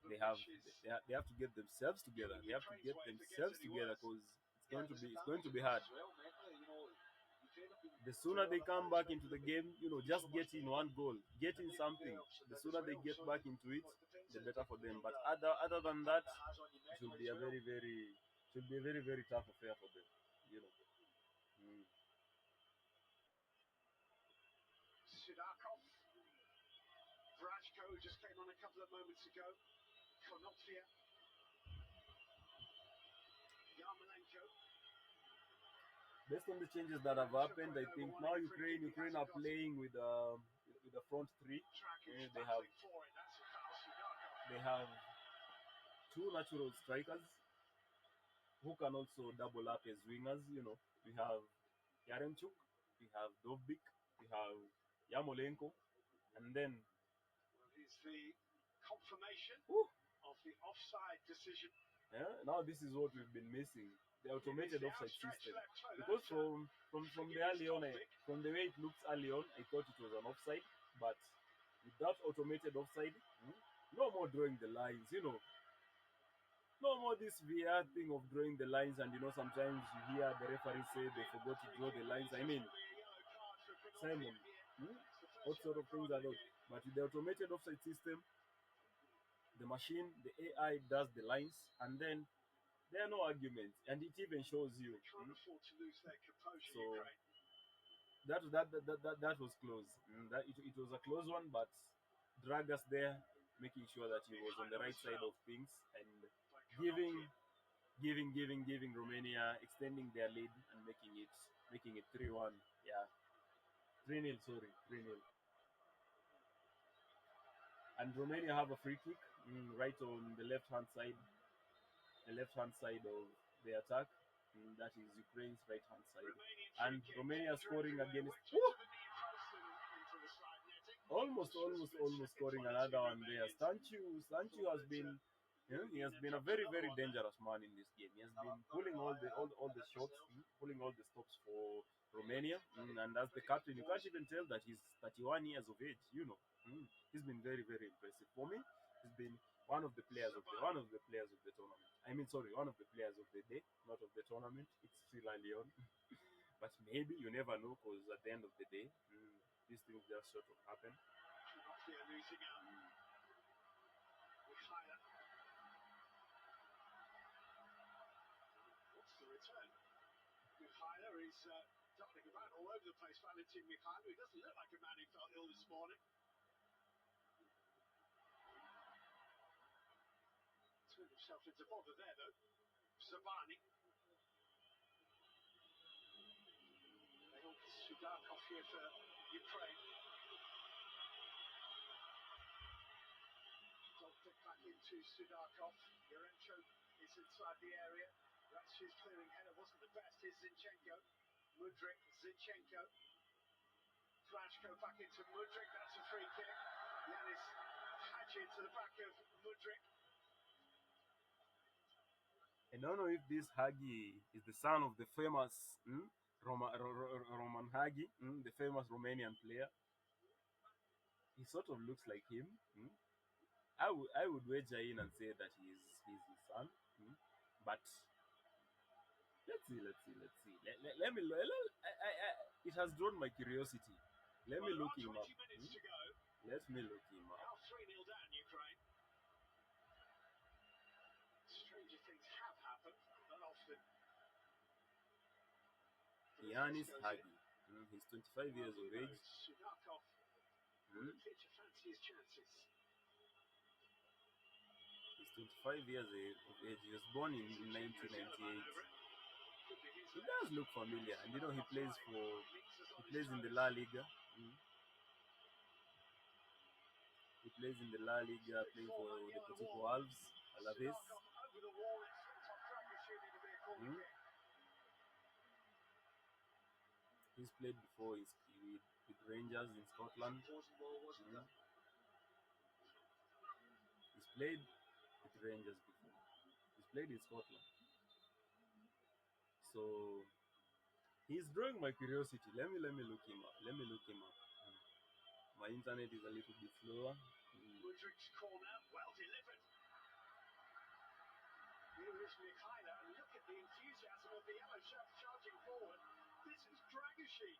they have to get themselves together. They have to get themselves together because it's going to be hard. The sooner they come back into the game, just get in one goal, get in something. The sooner they get back into it, the better for them. But other than that, it will be a very very tough affair for them. Mm. Sidakov, Brashko, who just came on a couple of moments ago, Konopia, Yarmolenko. Based on the changes that have happened, I think now Ukraine are playing with the front three. They have two natural strikers who can also double up as wingers. We have Yaremchuk, we have Dovbik, we have Yamolenko, and then Is the confirmation of the offside decision. Yeah, now this is what we've been missing. The automated offside system. Because from the early on, from the way it looked early on, I thought it was an offside. But without automated offside, no more drawing the lines, No more this VR thing of drawing the lines, and sometimes you hear the referee say they forgot to draw the lines. I mean, Simon, what sort of things are those? But with the automated offside system, the machine, the AI does the lines, and then there are no arguments, and it even shows you. So that was close. That it was a close one, but drag us there, making sure that he was on the right side of things and giving Romania, extending their lead and making it 3-1. Yeah. 3-0, sorry, 3-0. And Romania have a free kick right on the left hand side of the attack. That is Ukraine's right hand side. And Romania scoring against. Almost scoring another one there. Stanchu has been, he has been a very dangerous man in this game. He has been pulling all the shots, pulling all the stops for Romania. And as the captain, you can't even tell that he's 31 years of age. He's been very impressive for me. He's been one of the players of the tournament. I mean, sorry, one of the players of the day, not of the tournament. It's still early on, but maybe you never know, because at the end of the day, these things just sort of happen. Slovakia losing out. Mikhaila. What's the return? Mikhaila is darting about all over the place. Valentin Mikhaila, he doesn't look like a man who felt ill this morning. Turned himself into bother there, though. Zabani. Sudakov here for Ukraine. Dogged it back into Sudakov. Yarenchuk is inside the area. That's his clearing header, wasn't the best. Here's Zinchenko. Mudryk, Zinchenko. Flashko back into Mudryk. That's a free kick. Yanis Hadji to the back of Mudryk. I don't know if this Hagi is the son of the famous Roman Hagi, the famous Romanian player. He sort of looks like him. I would wager in and say that he's his son. But let's see. Let me. It has drawn my curiosity. Let me look him up. Let me look him up. Now 3-0 down, Ukraine. Stranger things have happened, not often. Yanis Hagi. He's 25 years of age. Sudakov will appear to fancy his chances. He's 25 years of age. He was born in 1998. He does look familiar, and he plays in the La Liga. He plays in the La Liga, playing for the Deportivo Alaves. He's played before with Rangers in Scotland. He's played with Rangers before. He's played in Scotland. So he's drawing my curiosity. Let me look him up. My internet is a little bit slower. Mudryk's corner, well delivered. Here is Mikhaila, and look at the enthusiasm of the yellow shirt charging forward. This is Dragoshin.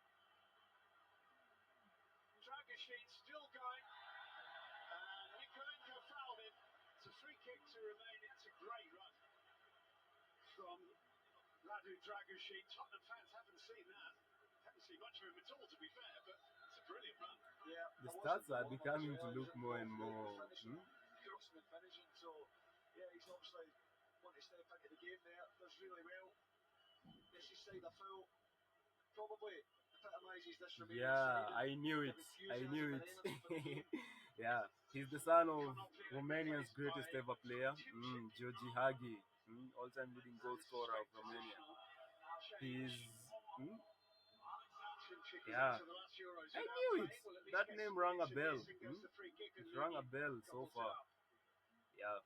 Dragoshin still going. And Nikolenko fouled him. It's a free kick to Romania. It's a great run from Radu Dragoshin. Tottenham fans haven't seen that. Haven't seen much of him at all, to be fair, but it's a brilliant run. Yeah, the stats are becoming to look more and more. Craftsman finishing, so yeah, he's obviously want to step into the game there. Does really well. Gets his side a foul. Probably epitomises this Romanian Yeah, side. I knew it. Yeah, he's the son of Romania's greatest ever player, Georgi Hagi, all-time leading goal scorer of Romania. He's yeah, I knew it. That name rang a bell. It rang a bell so far. Yeah.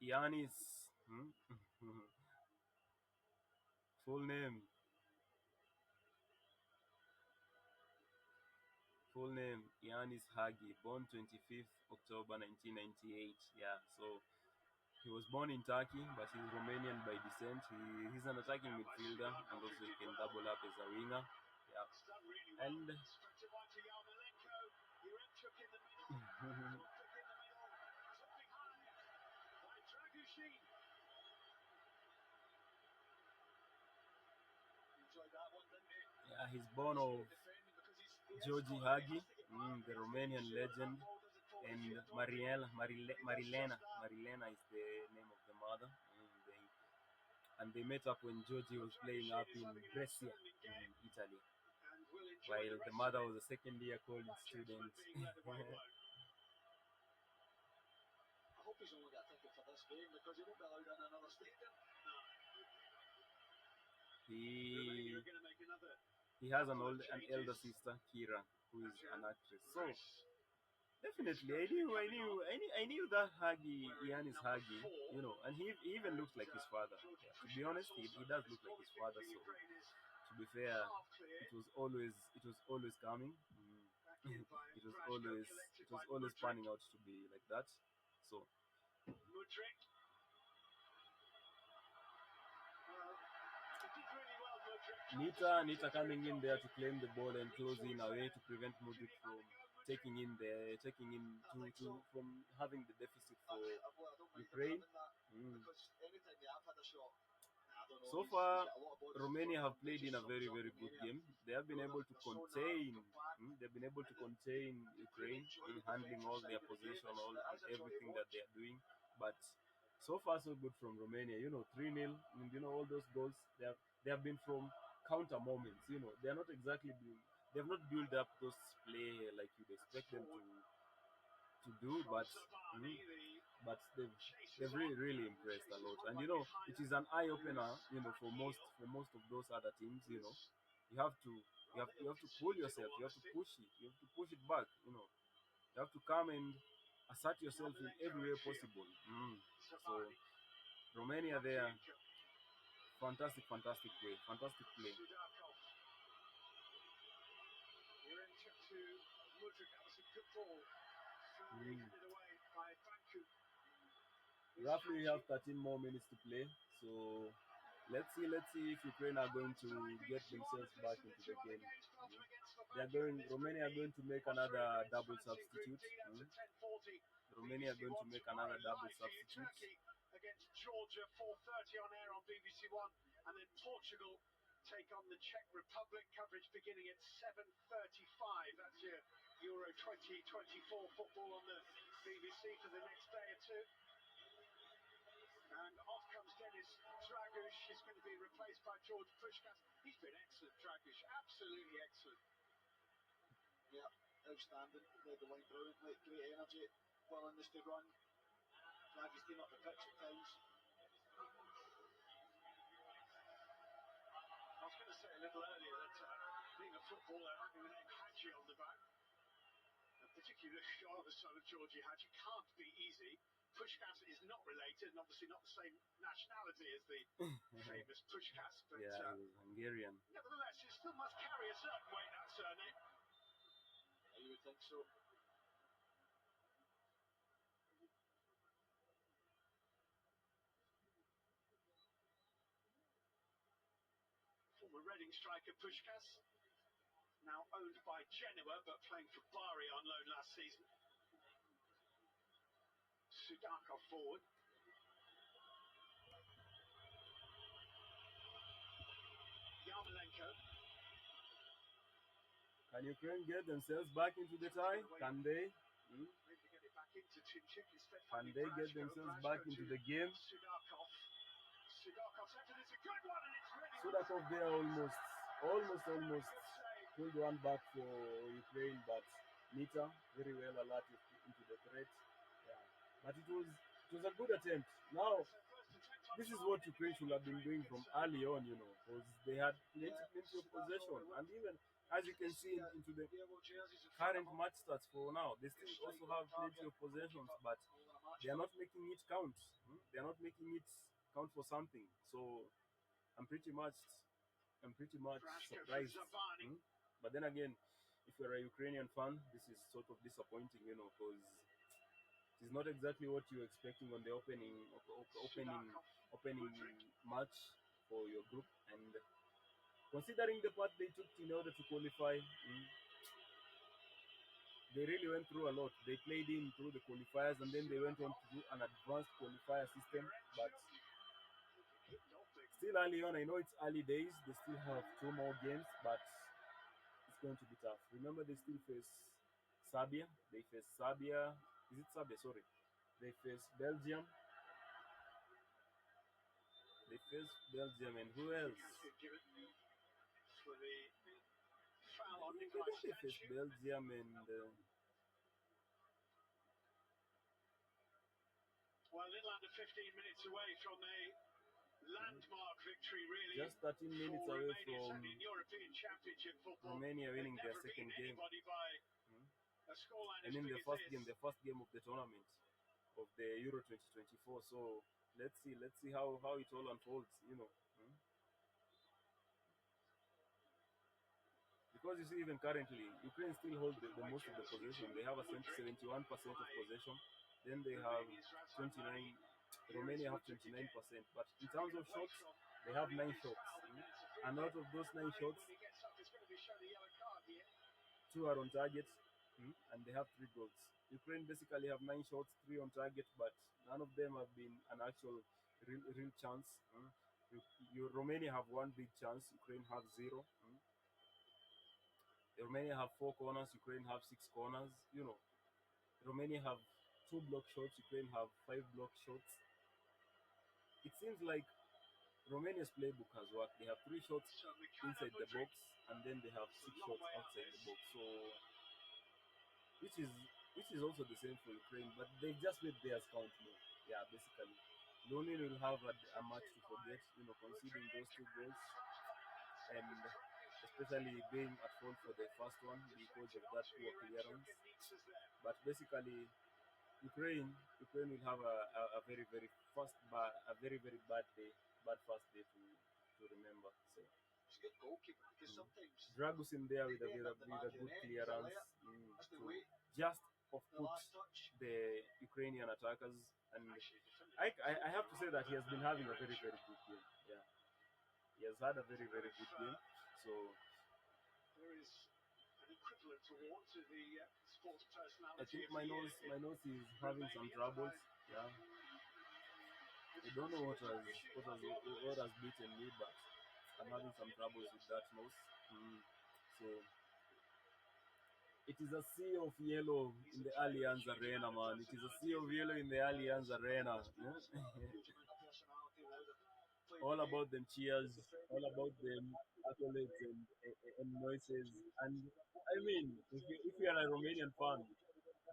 Yanis. Full name. Yanis Hagi, born 25th October 1998. Yeah, so he was born in Turkey, but he's Romanian by descent. He's an attacking midfielder, and also he can double up as a winger. Yeah, and yeah, he's born of Georgi Hagi, the Romanian legend, and Marilena is the name of the mother. and they met up when Georgie was playing up in Brescia in Italy, And we'll enjoy the while the rest of mother it. was a second year college That gentleman student. being led away alone. I hope he's only got a ticket for this game because he won't be allowed in another stadium. Romania he are going to make another he has couple of an elder changes. sister, Kira, who is an actress. So Chris definitely, I knew that Hagi, Ian is Hagi, you know, and he even looks like his father. Yeah, to be honest, he does look like his father. So to be fair, half clear. it was always coming. Back in by it was Brashko, always collected it was by always Mudryk. panning out to be like that. So Mudryk. Well, he did really well, Mudryk. Nita coming in there to claim the ball and close in away to prevent Mudryk from taking in from having the deficit for Well, I don't mind him Ukraine. having that because anytime they have had a shot, I don't know. So He's far, got a lot of bodies Romania in front have of him. played He in just a very, sums up very good Romania. game. They have been You know, able to they're so narrow, contain. compact, They've been able to and contain they Ukraine enjoy in the handling defensive all side their of the game. possession, It and is a joy to everything that watch. they are doing. But so far, so good from Romania. You know, 3-0. And you know, all those goals they have been from counter moments. You know, they are not exactly doing. They have not built up those play like you'd That's expect them forward to do, from Zabani. but The chase they've is on. really And the impressed a chase is lot. won And by you know, it is Mikhailo, an eye who's opener. You know, back heel. for most of those other teams. You know, Who's you have to rather you have to pull ill-conceived, in yourself. all You have to honesty. push it. You have to push it back. You know, you have to come and assert yourself in every way Yarmolenko here. possible. So Zabani. Romania there, Matvienko. fantastic play, fantastic play. Sudakov. Werenchuk to Mudryk. That was a good ball. Firmly headed away by Banku. Roughly, we have 13 more minutes to play. So let's see if Ukraine are going to get themselves back into the game. Romania are going to make another double substitute. Romania are going to make another double substitute. Against Georgia, 4:30 on air on BBC One, and then Portugal take on the Czech Republic. Coverage beginning at 7:35. That's your Euro 2024 football on the BBC for the next day or two. And off comes Dennis Dragush. He's going to be replaced by George Pushkas. He's been excellent, Dragush. Absolutely excellent. Yeah, outstanding. Led the line brilliantly. Great energy. Willingness to run. Drag his team up the pitch at times. I was going to say a little earlier that being a footballer, having the name Hadji on the back, particularly the other son of Georgie Hadji, can't be easy. Pushkas is not related and obviously not the same nationality as the famous Pushkas, but yeah, he was Hungarian. nevertheless, it still must carry a certain weight, that surname. Yeah, you would think so. Former Reading striker Pushkas, now owned by Genoa, but playing for Bari on loan last season. Sudakov forward. Yarmolenko. Can Ukraine get themselves back into the tie? Can they? Maybe get it back into Timchik instead. Can they get themselves back into the game? Sudakov. Sudakov centered. It's a good one, and it's really Sudakov there almost pulled one back for Ukraine, but Nita very well alerted into the threat. Yeah, but it was a good attempt. Now this is what Ukraine should have been doing from early on, you know, because they had plenty of possession, and even as you can see into the current match stats for now, they still also have plenty of possessions, but they are not making it count. They are not making it count for something. So I'm pretty much surprised. But then again, if you're a Ukrainian fan, this is sort of disappointing, you know, because it is not exactly what you're expecting on the opening match for your group. And considering the path they took in order to qualify, they really went through a lot. They played in through the qualifiers and then they went on to do an advanced qualifier system. But still early on, I know it's early days. They still have 2 more games, but it's going to be tough. Remember, they still face Serbia. They face Serbia. Is it Serbia? Sorry. They face Belgium. They face Belgium and who else? Has been given for the foul on I Nikolai think they face Stanchu. Belgium and Well, a little under 15 minutes away from a landmark victory, really, just 13 minutes for away Romania, certainly in from European Championship football. Romania They've winning their never beaten second game. anybody by Hmm? a scoreline I as mean big the as first game, this. the first game of the tournament of the Euro 2024. So let's see how it all unfolds. Hmm? Because you see, even currently, Ukraine still hold the Away most of the chance to possession. They have a Mudryk 71% of by possession. Then they have Romania's Razvan. 29. Here is Romania have Mudryk again. 29%. But in Tapping terms it of away shots, from they have Murray, 9 who's shots. fouled, and then it's a free And kick. out of those 9 Murray, shots, when he gets up, is going to be shown a yellow card here. 2 are on target, and they have 3 goals. Ukraine basically have 9 shots, 3 on target, but none of them have been an actual real chance. Romania have 1 big chance, Ukraine have 0. Romania have 4 corners, Ukraine have 6 corners. Romania have 2 block shots, Ukraine have 5 block shots. It seems like Romania's playbook has worked. They have 3 shots So Mikhailo inside the Mudryk, box, and then they have it's 6 a long shots way out outside the this. box. So which is which is also the same for Ukraine, but they've just made theirs count more. Yeah, basically. Loni will have a Tucked match in to by forget, conceding those Mudryk, 2 and goals, that's offside. and Second try for especially Slovenia. being at fault for the first one because of Deflected that onto poor here, and clearance. Turkin meets us there. But basically, Ukraine will have a very very bad day, bad first day to remember. So It's a good goalkeeper because sometimes Dragus in there with they end up the a back of the good net. He's alert clearance as they to wait just off for the put last touch. the Ukrainian attackers, and Actually, defended I have to say that he has rather been than having a very Yaremchuk. good game. Yeah, he has had a very If good game. So there is an equivalent award to the sports I personality think of the year in my nose is having some Romania, but troubles. Yeah, I it's don't know fancy with Dragic, it can't be what otherwise. has beaten me, but I'm Played having down for some him to troubles with adjust that there. nose. So it is a sea of yellow He's in a the player with a Allianz huge Arena, amount of man. It is a personality, sea of isn't he? yellow in the Yes, Allianz he Arena. has got a huge amount of personality. Would have played the All game. about them He's cheers, defended all well. about them accolades and noises. And I mean, if you are a Romanian fan,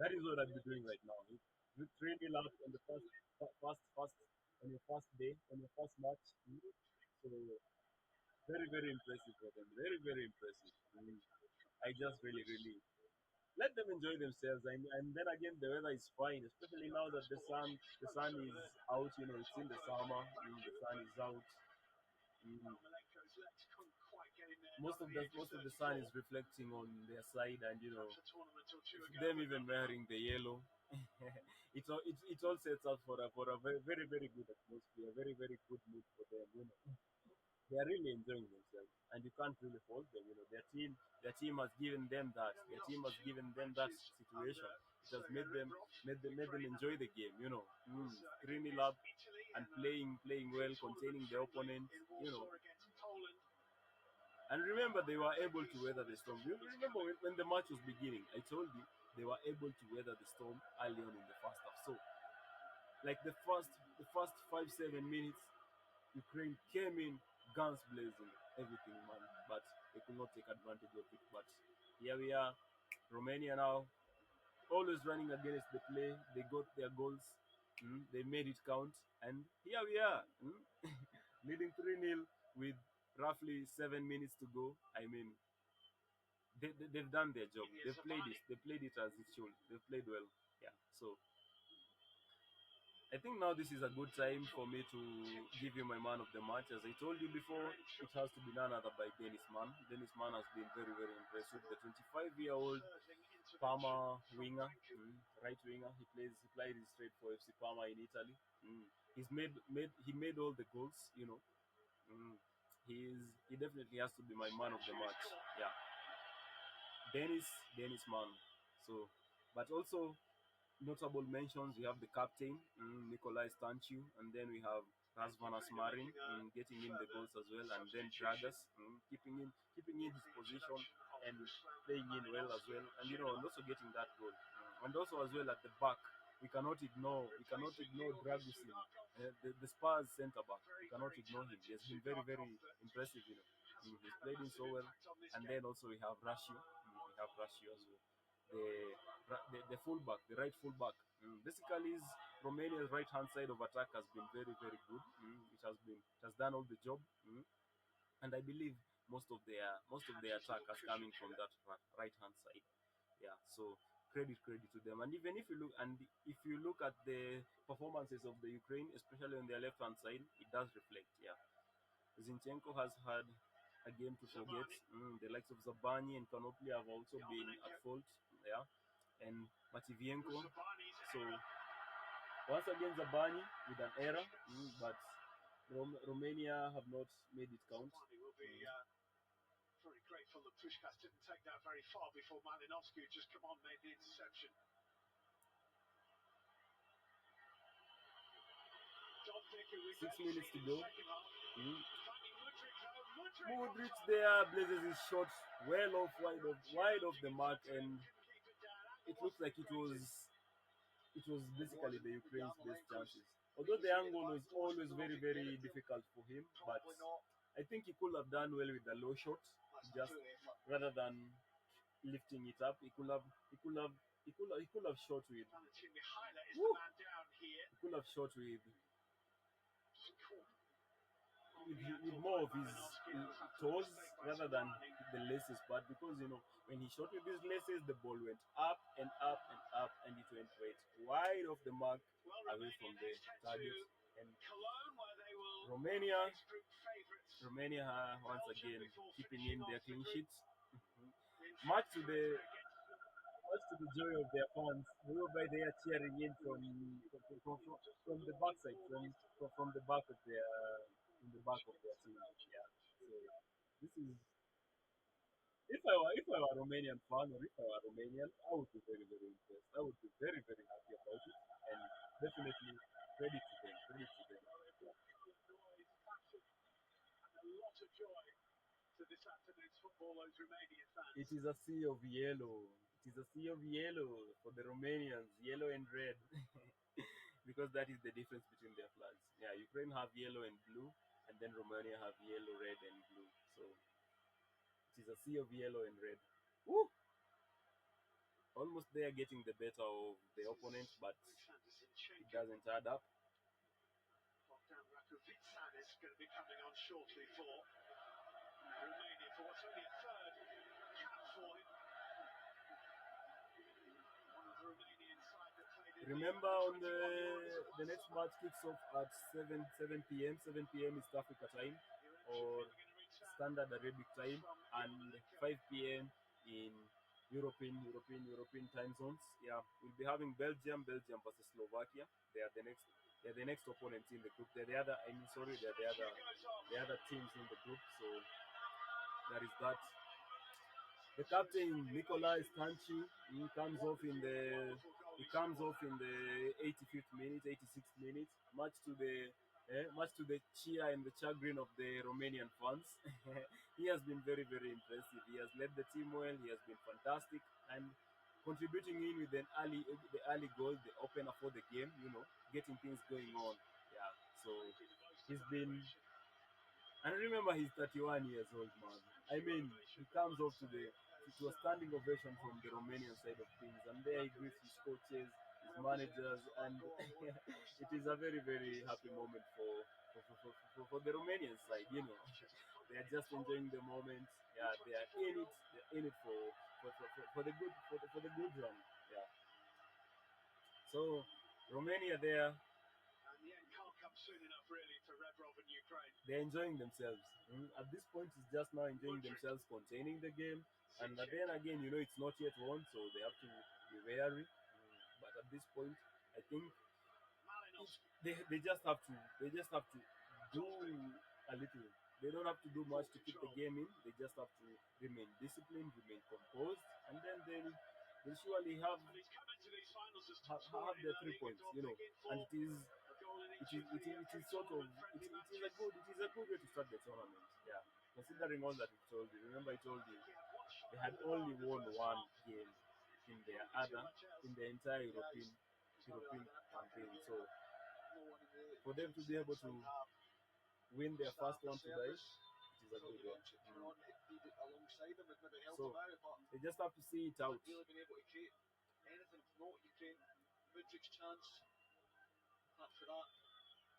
that is what I'd be doing right now. You 3-0 up on the first on your first day, on your first match. So very impressive for them. Very impressive. I just really let them enjoy themselves, and then again the weather is fine, especially now that the sun is out. It's in the summer. The sun is out. Mm. Malmenko's legs couldn't quite get in there, not at the age of Most of the sun 34. is reflecting on their side, and Perhaps a tournament or two ago, them but even not now. wearing the yellow. It all sets up for a very good atmosphere, very good mood for them. They are really enjoying themselves, and you can't really fault them. Their team has given them that. They only Their lost team has 2 given them that matches situation. under It has Sergei Rebrov. made them Ukraine enjoy the game. was 3 nil against up Italy and and playing well, pre-tournament containing the friendly opponent. in Warsaw against Poland. And remember, they were And able he to saw weather the this storm. You performance remember coming. when the match was beginning, I told you they were able to weather the storm early on in the first half. So, like the first 5 7 minutes, Ukraine came in guns blazing, everything, man. But they could not take advantage of it. But here we are, Romania now, always running against the play. They got their goals. They made it count, and here we are, leading 3-0 with roughly 7 minutes to go. I mean, they've done their job. It is Avani. They played it as it should. They played well. Yeah. So I think now this is a good time for me to give you my man of the match. As I told you before, Yaremchuk it has to be none other by Dennis Mann. Dennis Mann has been very impressive. The 25-year-old hurtling intervention Parma from winger, Danku. right winger. He played straight for FC Parma in Italy. He made all the goals. He definitely has to be my man of the Stanchu is match. caught. Yeah, Dennis Mann. So, but also notable mentions, we have the captain, Nikolai Stanchu, and then we have Razvanas Ukraine are Marin, making a getting in the further goals as well, and then substitution Dragas, keeping in with his the position introduction of and Ruslan, the playing man in in well as Austria, well, and Genoa. also getting that goal, and also as well at the back. we cannot ignore Dragusin, the Spurs centre back. We cannot ignore him. He has been very very impressive. He's played in so well, and then also we have Ratio. We have Ratio as well. The fullback, the right fullback. Basically, is Romania's right hand side of attack has been very very good. It has done all the job. And I believe most of their attack is coming from that right hand side. Yeah, so credit to them. And even if you look at the performances of the Ukraine, especially on their left hand side, it does reflect. Yeah, Zinchenko has had a game to forget. The likes of Zabani and Konopli have also been at fault. Yeah, and Mativienko. So once again Zabani with an error, but Romania have not made it count. Savani will be very grateful that Pushkas didn't take that very far before Malinovsky, who just come on, made the interception. John Dicker, we 6 minutes to go. Finding Modric there blazes his shot well off, wide off the mark, and it looks like it was basically the Ukraine's best chances. Although the angle was always very very difficult for him, but I think he could have done well with the low shot, just rather than lifting it up. He could have shot with. Woo! He could have shot with more of his toes rather than the laces, but because when he shot with his laces, the ball went up and up and up, and it went wide off the mark, away from the target. And Romania, once again keeping in their clean sheets, much to the joy of their fans, whereby they are cheering in from the backside, from the back of their team. Yeah. So this is, if I were a Romanian fan, or if I were Romanian, I would be very very impressed. I would be very very happy about it, and definitely credit to them. Credit to them. Yeah. a lot of joy to this afternoon's football, those Romanian fans. It is a sea of yellow. It is a sea of yellow for the Romanians, yellow and red, because that is the difference between their flags. Yeah, Ukraine have yellow and blue, and then Romania have yellow, red, and blue. So it is a sea of yellow and red. Woo! Almost there, getting the better of the opponent, but it doesn't add up. Bogdan Rakovica is going to be coming on shortly for Romania for what's only a third cap for him. One of the Romanian side that played in Remember, on the next match kicks off at 7 p.m. 7 p.m. East Africa time, or standard Arabic time, and 5 p.m. in European time zones. Yeah, we'll be having Belgium versus Slovakia. They are the next opponents in the group. They're the other. They're the other teams in the group. So that is that. The captain Nikolai Stanchu, he comes off in the 85th minute, 86th minute, much to the cheer and the chagrin of the Romanian fans. He has been very very impressive. He has led the team well. He has been fantastic, and contributing in with the early goal, the opener for the game. Getting things going on. Yeah. So he's been. And remember, he's 31 years old, man. I mean, he comes up to a standing ovation from the Romanian side of things, and there he greets his coaches, his managers, and it is a very, very happy moment for the Romanian side. They are just enjoying the moment. Yeah, they are in it. They're in it for the good run. Yeah. So Romania there. And the end can't come soon enough, really, for Rebrov and Ukraine. They're enjoying themselves. At this point, it's just now enjoying themselves, containing the game. And then again, it's not yet won, so they have to be wary. But at this point, I think they just have to do a little. They don't have to do much to keep the game in. They just have to remain disciplined, remain composed, and then they'll surely have their 3 points. And it is a good way to start the tournament. Yeah, considering all that we told you. Remember, I told you they had only won one game in the entire European European campaign. So No one in the for them to be able to win their first one today, it is a good one. coming on to be alongside them, would maybe help So them out, but they just have to see it out. not really been able to create anything. Not Ukraine. Mudrik's chance. Apart from that,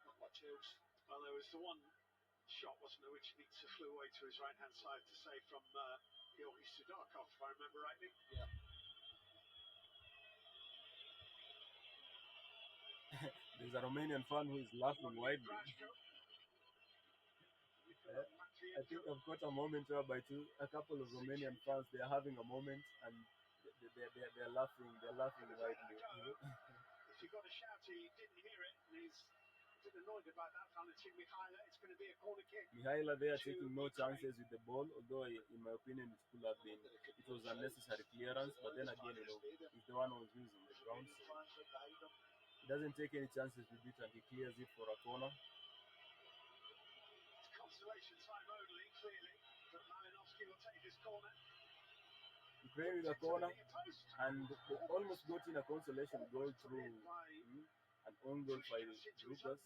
not much else. Well, there was the one shot, wasn't there, which Nitsa flew away to his right-hand side to save from Georgi Sudarkov, if I remember rightly. Yeah. There's a Romanian fan who is laughing widely. I think I've got a moment whereby a couple of Romanian fans, they are having a moment and they're laughing widely. If you got a shout, he didn't hear it, and he's a bit annoyed about that. Valentin Mihaila, it's going to be a corner kick. Mihaila there taking no chances with the ball, although in my opinion it could have been, it was unnecessary clearance, but then again, he's the one who's using the ground, so he doesn't take any chances with it and he clears it for a corner. It's consolation time only, clearly, but Malinovsky will take this corner. Ukraine with a corner, and they almost got in a consolation goal through an own goal by Lucas,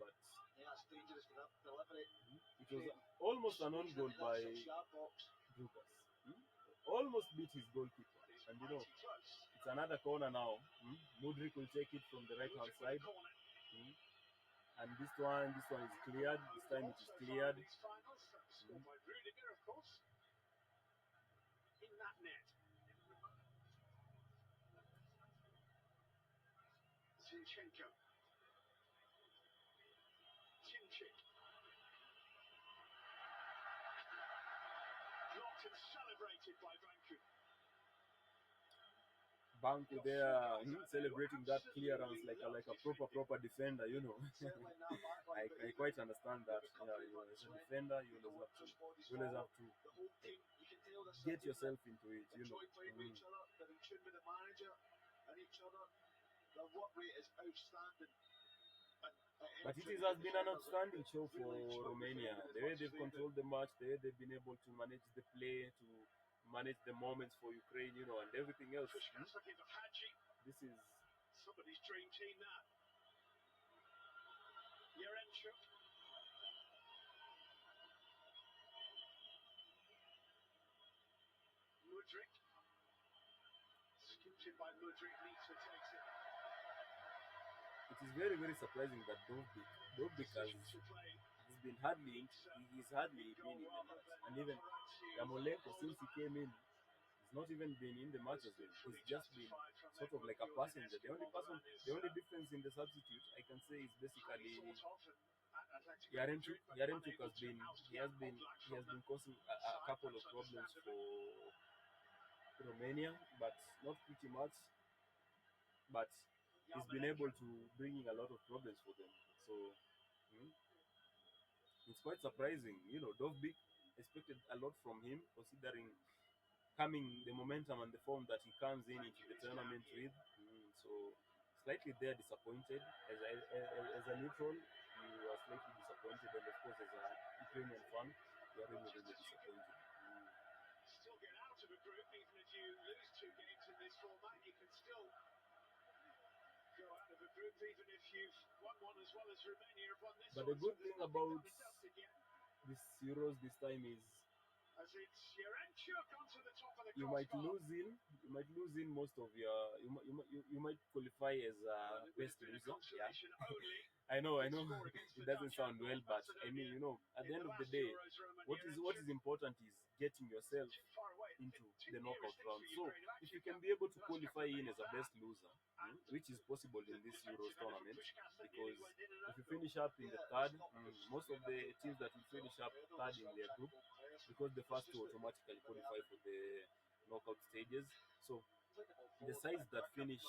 but it's dangerous for that delivery. It was almost an own goal by Lucas. Almost beat his goalkeeper, and it's another corner now. Mudrik will take it from the right hand side, and this one is cleared. This time it is cleared. Scored by Rudiger, of course. In that net. Zinchenko. Timchik. Blocked and celebrated by Banku. Banku there celebrating that clearance like a proper defender, I quite understand that. As a defender, you always have to get yourself into it, They're in tune with the manager and each other. The work rate is outstanding. But it has been an outstanding show for Romania. The way they've controlled the match, the way they've been able to manage the play, to manage the moments for Ukraine, and everything else. This is somebody's dream team now. Yarenchuk. Mudrik. Scooted by Mudrik, Nitsa takes it. It is very, very surprising that Dovbyk has been he's hardly been in the match. And even Yamolenko, since he came in, he's not even been in the match as well. He's just been sort of like a passenger. The only difference in the substitute I can say is basically Yarenchuk has been causing a couple of problems for Romania, but not pretty much. But he's been able to bring in a lot of problems for them. So it's quite surprising. Dovbyk expected a lot from him, considering the momentum and the form that he comes into the tournament with. So slightly there disappointed. As a neutral, you are slightly disappointed, and of course as a Ukrainian fan, you are really disappointed. Still get out of a group, even if you lose 2 games in this format, you can still go out of a group, even if you've won one as well as Romania have won this. But the good thing about this Euros this time is as it's Yarenchuk onto the top of the you might lose in most of your you might qualify as a best loser. Yeah. I know it doesn't sound well, but I mean, at the end of the day, what is important is getting yourself into the knockout round. So if you can be able to qualify in as a best loser, which is possible in this Euros tournament, because if you finish up in the third, most of the teams that will finish up third in their group, because the first two automatically qualify for the knockout stages. So the sides that finish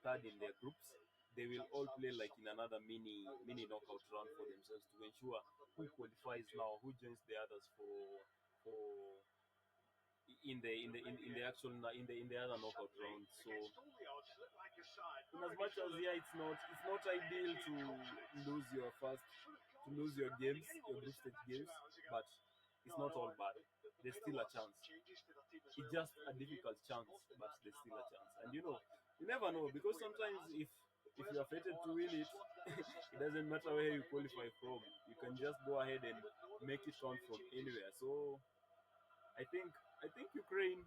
third in their groups, they will all play like in another mini knockout round for themselves to ensure who qualifies now, who joins the others for in the other knockout round. So in as much as it's not ideal to lose your games, your group stage games, but it's not all bad. There's still a chance. It's just a difficult chance, but there's still a chance. And You never know, because sometimes if you are fated to win it, it doesn't matter where you qualify from. You can just go ahead and make it count from anywhere. So I think I think Ukraine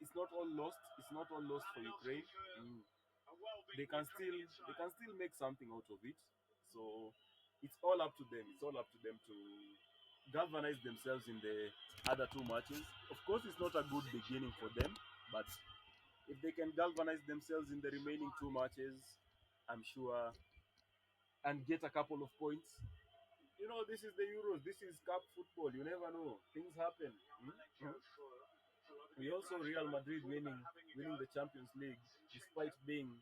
is not all lost. It's not all lost for Ukraine. Mm. They can still make something out of it. So it's all up to them. It's all up to them to galvanize themselves in the other two matches. Of course, it's not a good beginning for them, but if they can galvanize themselves in the remaining two matches, I'm sure, and get a couple of points. You know, this is the Euros. This is cup football. You never know. Things happen. We also Real Madrid winning the Champions League despite being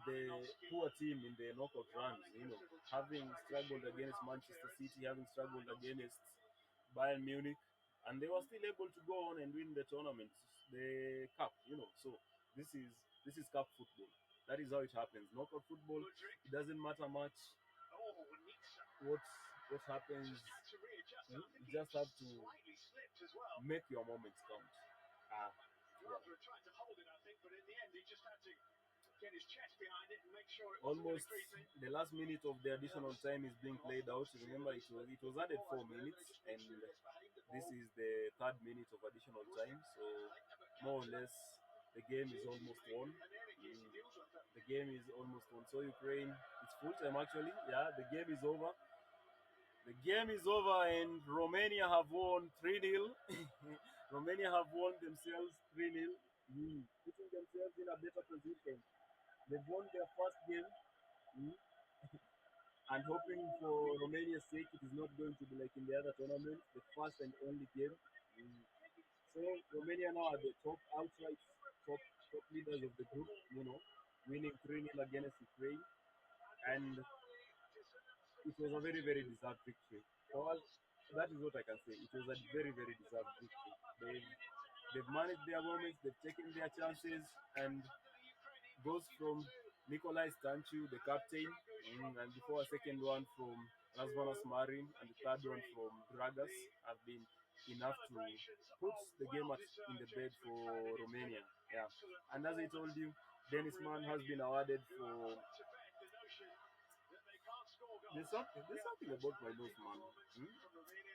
the poor team in the knockout rounds. You know, having struggled against Manchester City, having struggled against Bayern Munich, and they were still able to go on and win the tournament, the cup. You know, so this is cup football. That is how it happens. Knockout football. It doesn't matter much what what happens. You just have to make your moments count. Ah, yeah. Rather tried to hold it, I think, but in the end, he just had to get his chest behind it and make sure it wasn't going to Almost creep in. the last minute of the additional time is being played out. Remember, it was added 4 minutes, and this is the third minute of additional time. So more or less, the game is almost won. The game is almost won. So Ukraine, it's full time actually. Yeah, the game is over. The game is over, and Romania have won 3-0. Romania have won themselves 3-0, putting themselves in a better position. They've won their first game, mm, and hoping for Romania's sake, it is not going to be like in the other tournaments, the first and only game. Mm. So Romania now are the top outright top top leaders of the group, winning 3-0 against Ukraine, and it was a very, very deserved victory. All that is what I can say. It was a very, very deserved victory. They've managed their moments, they've taken their chances, and goes from Nikolai Stanchu, the captain, and before a second one from Razvanas Marin, and the third one from Dragas have been enough to put the game in the bed for Romania. Yeah, and as I told you, Dennis Mann has been awarded for. There's something about my nose, man.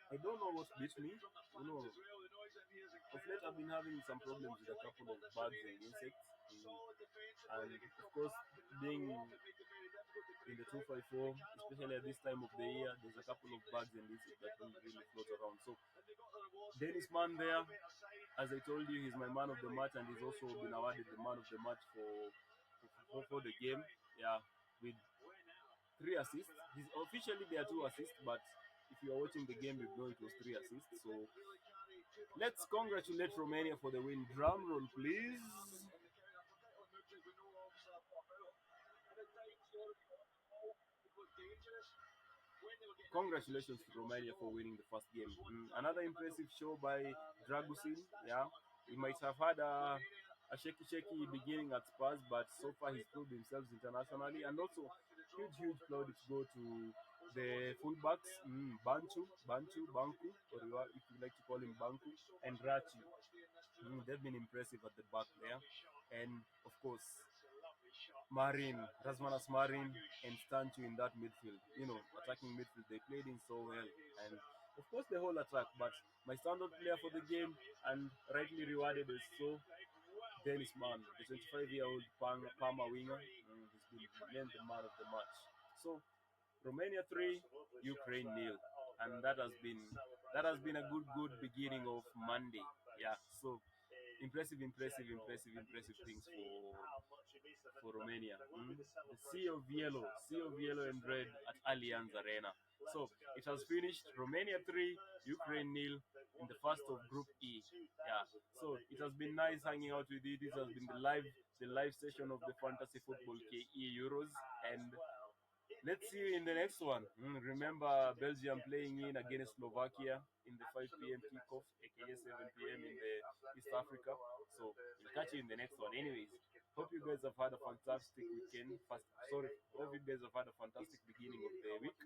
I don't know what beats me. You know, of late I've been having some problems with a couple of bugs and insects. And of course, being in the 254, especially at this time of the year, there's a couple of bugs and insects that don't really float around. So Dennis Mann there, as I told you, he's my man of the match, and he's also been awarded the man of the match for the game. Yeah, with 3 assists. He's officially there are 2 assists, but if you are watching the game, you know it was 3 assists. So let's congratulate Romania for the win. Drum roll, please. Congratulations to Romania for winning the first game. Another impressive show by Dragusin. Yeah, he might have had a shaky beginning at Spurs, but so far he's proved himself internationally. And also, huge plaudits go to the fullbacks, Banku, or if you like to call him Banku, and Rachi. They've been impressive at the back there. And of course, Marin, Razmanas Marin, and Stanchu in that midfield. Attacking midfield, they played in so well. And of course, the whole attack. But my standout player for the game, and rightly rewarded, is Dennis Mann, the 25-year-old Parma winger. He's been named the man of the match. So Romania 3, Ukraine nil, and that has been a good beginning of Monday. Yeah, so impressive things for Romania. The sea of yellow and red at Allianz Arena. So it has finished Romania 3, Ukraine nil in the first of Group E. Yeah, so it has been nice hanging out with you. This has been the live session of the Fantasy Football KE Euros, and let's see you in the next one. Remember, Belgium playing in against Slovakia in the 5 p.m. kickoff, aka 7 p.m. in the East Africa. So we'll catch you in the next one. Anyways, hope you guys have had a fantastic weekend. Hope you guys have had a fantastic beginning of the week.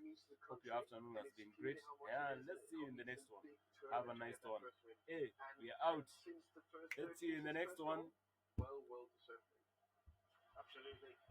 Hope your afternoon has been great. And let's see you in the next one. Have a nice one. Hey, we are out. Let's see you in the next one. well deserved win. Absolutely.